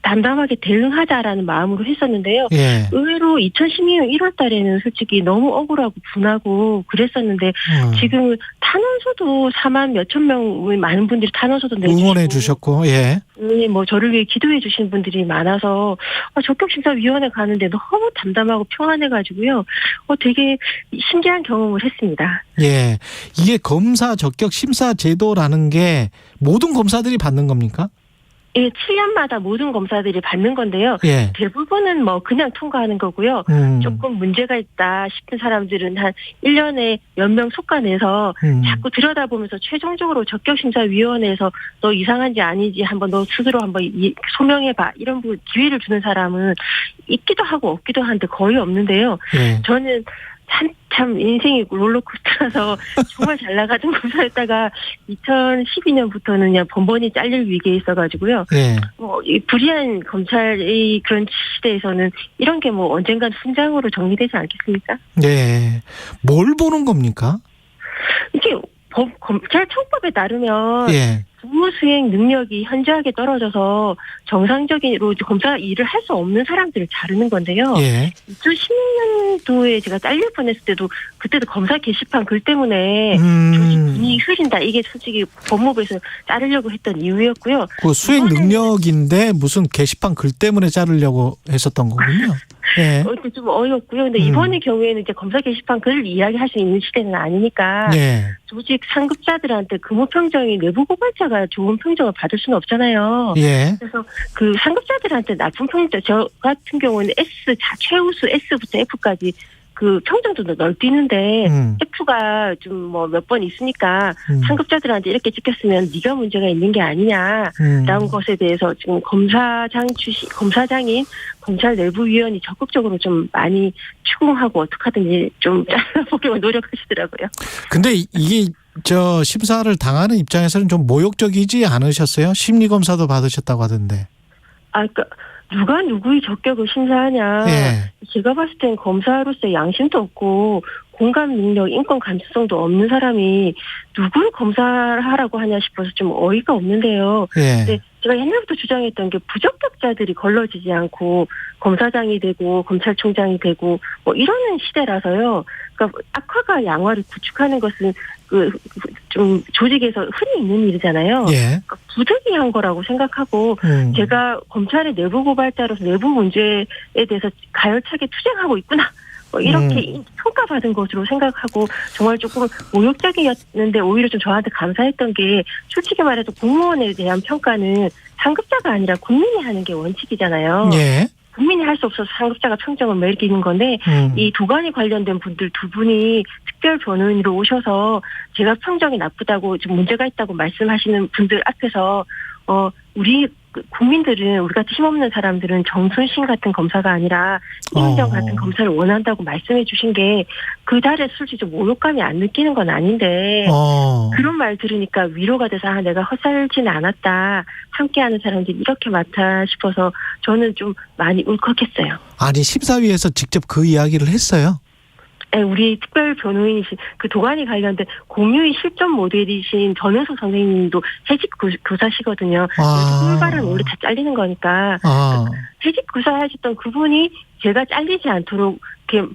담담하게 대응하자라는 마음으로 했었는데요. 의외로 2016년 1월 달에는 솔직히 너무 억울하고 분하고 그랬었는데 지금 탄원서도 4만 몇천 명의 많은 분들이 탄원서도 내주시고 응원해 주셨고 저를 위해 기도해 주신 분들이 많아서 적격심사위원회 가는데 너무 담담하고 평안해가지고요. 되게 신기한 경험을 했습니다. 예, 이게 검사 적격 심사 제도라는 게 모든 검사들이 받는 겁니까? 예, 7년마다 모든 검사들이 받는 건데요. 대부분은 그냥 통과하는 거고요. 조금 문제가 있다 싶은 사람들은 한 1년에 몇 명 속아내서 자꾸 들여다보면서 최종적으로 적격심사위원회에서 너 이상한지 아닌지 한번 너 스스로 한번 소명해봐. 이런 기회를 주는 사람은 있기도 하고 없기도 한데 거의 없는데요. 저는 참 인생이 롤러코스터라서 정말 잘 나가던 검사였다가 2012년부터는 그냥 번번이 잘릴 위기에 있어가지고요. 이 불의한 검찰의 그런 시대에서는 이런 게 언젠간 훈장으로 정리되지 않겠습니까? 네. 뭘 보는 겁니까? 이게 검찰 청법에 따르면 직무 수행 능력이 현저하게 떨어져서 정상적으로 검사 일을 할 수 없는 사람들을 자르는 건데요. 2016년도에 제가 잘릴 뻔했을 때도 그때도 검사 게시판 글 때문에 조직 분위기 흐린다. 이게 솔직히 법무부에서 자르려고 했던 이유였고요. 그 수행 능력인데 무슨 게시판 글 때문에 자르려고 했었던 거군요. 예. 좀 어이없고요. 근데 이번의 경우에는 이제 검사 게시판 글을 이야기할 수 있는 시대는 아니니까 예. 조직 상급자들한테 근무 평정이 내부 고발자가 좋은 평정을 받을 수는 없잖아요. 예. 그래서 그 상급자들한테 나쁜 평정, 저 같은 경우는 최우수 S부터 F까지 그 평정도 넓뛰는데 F가 좀 뭐 몇 번 있으니까 상급자들한테 이렇게 찍혔으면 네가 문제가 있는 게 아니냐라는 것에 대해서 지금 검사장인 검찰 내부위원이 적극적으로 좀 많이 추궁하고 어떻게 하든지 좀 잘라보려고 노력하시더라고요. 근데 이게 심사를 당하는 입장에서는 좀 모욕적이지 않으셨어요? 심리검사도 받으셨다고 하던데. 그러니까 누가 누구의 적격을 심사하냐. 예. 제가 봤을 땐 검사로서의 양심도 없고 공감 능력, 인권 감수성도 없는 사람이 누굴 검사하라고 하냐 싶어서 좀 어이가 없는데요. 예. 근데 제가 옛날부터 주장했던 게 부적격자들이 걸러지지 않고 검사장이 되고 검찰총장이 되고 뭐 이러는 시대라서요. 그러니까 악화가 양화를 구축하는 것은 좀 조직에서 흔히 있는 일이잖아요. 예. 그러니까 부득이한 거라고 생각하고 제가 검찰의 내부 고발자로서 내부 문제에 대해서 가열차게 투쟁하고 있구나. 이렇게 평가받은 것으로 생각하고 정말 조금 모욕적이었는데 오히려 좀 저한테 감사했던 게 솔직히 말해서 공무원에 대한 평가는 상급자가 아니라 국민이 하는 게 원칙이잖아요. 예. 국민이 할 수 없어서 상급자가 평정을 매기는 건데 이 도관이 관련된 분들 두 분이 특별 변호인으로 오셔서 제가 평정이 나쁘다고 좀 문제가 있다고 말씀하시는 분들 앞에서 우리 국민들은 우리 같은 힘없는 사람들은 정순신 같은 검사가 아니라 이민정 같은 검사를 원한다고 말씀해 주신 게 그달에 솔직히 좀 모욕감이 안 느끼는 건 아닌데 그런 말 들으니까 위로가 돼서 내가 헛살지는 않았다. 함께하는 사람들이 이렇게 많다 싶어서 저는 좀 많이 울컥했어요. 아니 심사위에서 직접 그 이야기를 했어요? 네, 우리 특별 변호인이신 그 도관이 관련된 공유의 실전 모델이신 전현석 선생님도 해직 교사시거든요. 꿀발은 원래 다 잘리는 거니까 해직 교사하셨던 그분이 제가 잘리지 않도록 이렇게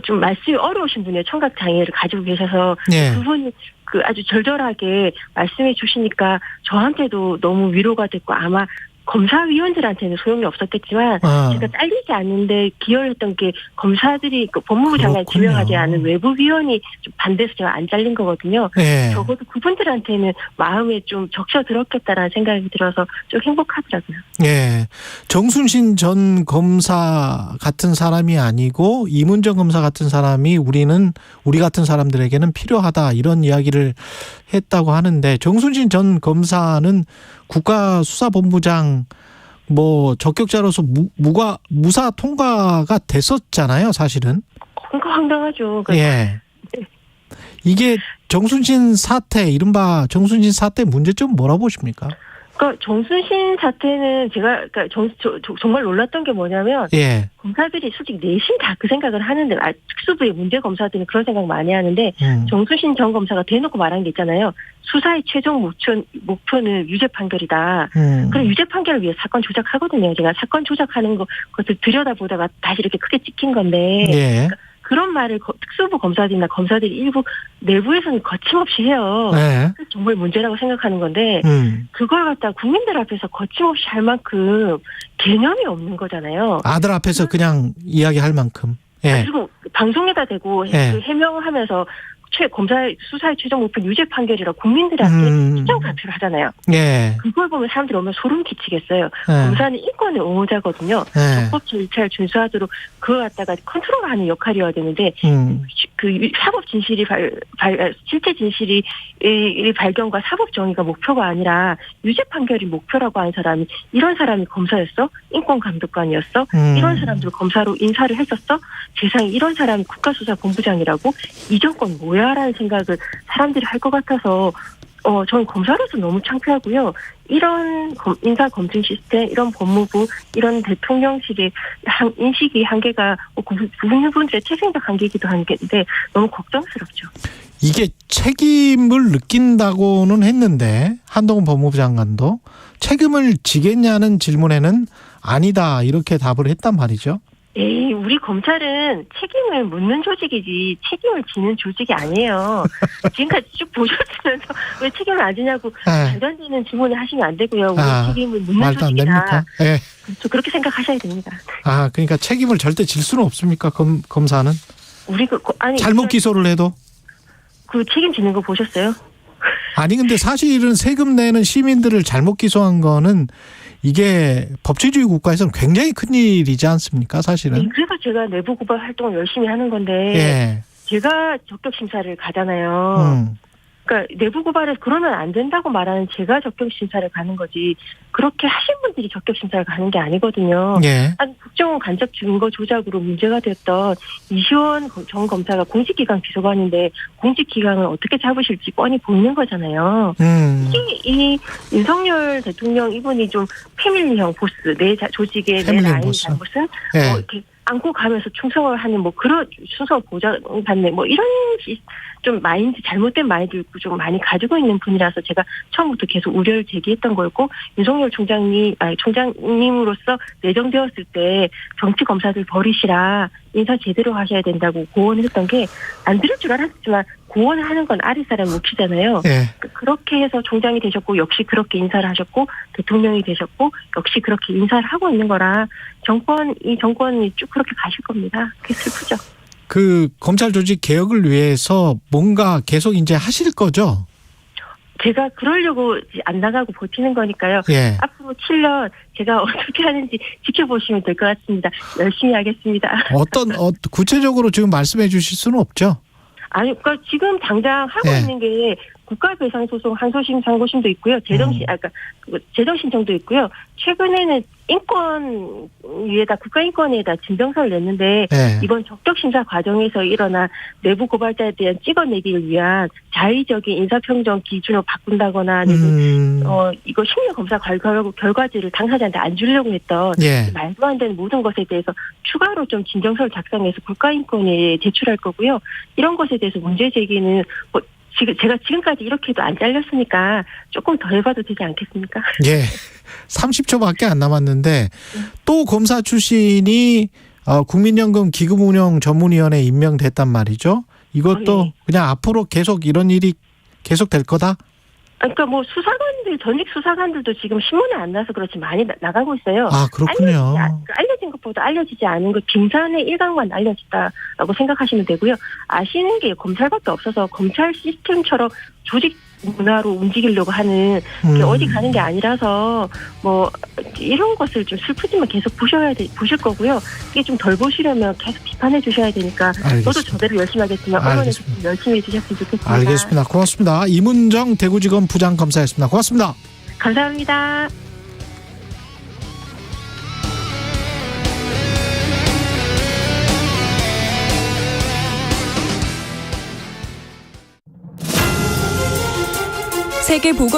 좀 말씀이 어려우신 분이에요. 청각 장애를 가지고 계셔서 그분이 아주 절절하게 말씀해 주시니까 저한테도 너무 위로가 됐고 아마 검사위원들한테는 소용이 없었겠지만 제가 잘리지 않는데 기여했던 게 검사들이 법무부 장관이 지명하지 않은 외부위원이 좀 반대해서 제가 안 잘린 거거든요. 네. 적어도 그분들한테는 마음에 좀 적셔들었겠다라는 생각이 들어서 좀 행복하더라고요. 네. 정순신 전 검사 같은 사람이 아니고 이문정 검사 같은 사람이 우리 같은 사람들에게는 필요하다 이런 이야기를 했다고 하는데 정순신 전 검사는 국가수사본부장 적격자로서 무사 통과가 됐었잖아요, 사실은. 그러니까 황당하죠. 예. 이게 정순신 사태, 이른바 정순신 사태 문제점 뭐라고 보십니까? 그러니까 정순신 사태는 제가 정말 놀랐던 게 뭐냐면 검사들이 솔직히 내심 다 그 생각을 하는데 특수부의 문제 검사들은 그런 생각 많이 하는데 정순신 전 검사가 대놓고 말한 게 있잖아요. 수사의 최종 목표는 유죄 판결이다. 그럼 유죄 판결을 위해 사건 조작하거든요. 제가 사건 조작하는 것을 들여다보다가 다시 이렇게 크게 찍힌 건데 그러니까 그런 말을 특수부 검사들이나 검사들이 일부 내부에서는 거침없이 해요. 그래서 정말 문제라고 생각하는 건데 그걸 갖다 국민들 앞에서 거침없이 할 만큼 개념이 없는 거잖아요. 아들 앞에서 그냥 이야기할 만큼. 그리고 방송에다 대고 해명을 하면서 수사의 최종 목표 유죄 판결이라 국민들한테 입장 발표를 하잖아요. 그걸 보면 사람들이 얼마나 소름 끼치겠어요. 검사는 인권의 옹호자거든요. 적법 절차를 준수하도록 그걸 갖다가 컨트롤하는 역할이어야 되는데 그 사법 진실이 실제 진실이 발견과 사법 정의가 목표가 아니라 유죄 판결이 목표라고 하는 사람이 이런 사람이 검사였어? 인권 감독관이었어? 이런 사람들 검사로 인사를 했었어? 세상에 이런 사람이 국가수사본부장이라고? 이 정권 뭐야? 라는 생각을 사람들이 할 것 같아서 저는 검사로서 너무 창피하고요. 이런 인사검증 시스템, 이런 법무부, 이런 대통령실의 인식이 한계가 부분들의 태생적 한계이기도 한데 너무 걱정스럽죠. 이게 책임을 느낀다고는 했는데 한동훈 법무부 장관도 책임을 지겠냐는 질문에는 아니다 이렇게 답을 했단 말이죠. 에이, 우리 검찰은 책임을 묻는 조직이지 책임을 지는 조직이 아니에요. 지금까지 쭉 보셨으면서 왜 책임을 안 지냐고 단단지는 질문을 하시면 안 되고요. 우리 책임을 묻는 말도 안 조직이다. 됩니까? 예. 그렇죠. 그렇게 생각하셔야 됩니다. 그러니까 책임을 절대 질 수는 없습니까? 검사는? 아니 잘못 기소를 해도? 그 책임지는 거 보셨어요? 아니 근데 사실은 세금 내는 시민들을 잘못 기소한 거는 이게 법치주의 국가에서는 굉장히 큰일이지 않습니까? 사실은. 그래서 제가 내부 고발 활동을 열심히 하는 건데 예. 제가 적격 심사를 가잖아요. 그러니까 내부 고발에서 그러면 안 된다고 말하는 제가 적격 심사를 가는 거지 그렇게 하신 분들이 적격 심사를 가는 게 아니거든요. 예. 국정원 간접 증거 조작으로 문제가 됐던 이시원 전 검사가 공직기강 비서관인데 공직기강을 어떻게 잡으실지 뻔히 보이는 거잖아요. 이 윤석열 대통령 이분이 좀 패밀리형 보스 내 조직의 내 라인 잘못은 이렇게 안고 가면서 충성을 하는 그런 순서 보장받는 이런 좀 마인드 잘못된 마인드를 좀 많이 가지고 있는 분이라서 제가 처음부터 계속 우려를 제기했던 거였고 윤석열 총장님으로서 내정되었을 때 정치 검사들 버리시라 인사 제대로 하셔야 된다고 고언을 했던 게 안 들을 줄 알았지만 고언을 하는 건 아랫사람 몫이잖아요. 그렇게 해서 총장이 되셨고 역시 그렇게 인사를 하셨고 대통령이 되셨고 역시 그렇게 인사를 하고 있는 거라 이 정권이 쭉 그렇게 가실 겁니다. 그게 슬프죠. 그 검찰 조직 개혁을 위해서 뭔가 계속 이제 하실 거죠? 제가 그러려고 안 나가고 버티는 거니까요. 앞으로 7년 제가 어떻게 하는지 지켜보시면 될 것 같습니다. 열심히 하겠습니다. 구체적으로 지금 말씀해 주실 수는 없죠? 아니, 그러니까 지금 당장 하고 있는 게 국가배상소송 항소심, 상고심도 있고요. 재정신청도 있고요. 최근에는 국가인권위에다 진정서를 냈는데 이번 적격심사 과정에서 일어난 내부 고발자에 대한 찍어내기를 위한 자의적인 인사평정 기준으로 바꾼다거나 이거 심리 검사 결과지를 당사자한테 안 주려고 했던 말도 안 되는 모든 것에 대해서 추가로 좀 진정서를 작성해서 국가인권위에 제출할 거고요. 이런 것에 대해서 문제 제기는 제가 지금까지 이렇게 해도 안 잘렸으니까 조금 더 해봐도 되지 않겠습니까? 30초밖에 안 남았는데 또 검사 출신이 국민연금 기금운용 전문위원회에 임명됐단 말이죠. 이것도 그냥 앞으로 계속 이런 일이 계속 될 거다? 그러니까 전직 수사관들도 지금 신문에 안 나서 그렇지 많이 나가고 있어요. 그렇군요. 알려진 것보다 알려지지 않은 것 빙산의 일각만 알려졌다라고 생각하시면 되고요. 아시는 게 검찰밖에 없어서 검찰 시스템처럼 조직 문화로 움직이려고 하는 게 어디 가는 게 아니라서 이런 것을 좀 슬프지만 계속 보실 거고요. 이게 좀 덜 보시려면 계속 비판해 주셔야 되니까 저도 저대로 열심히 하겠지만 언론에서 좀 열심히 해주셨으면 좋겠습니다. 알겠습니다. 고맙습니다. 이문정 대구지검 부장검사였습니다. 고맙습니다. 감사합니다. 세계보건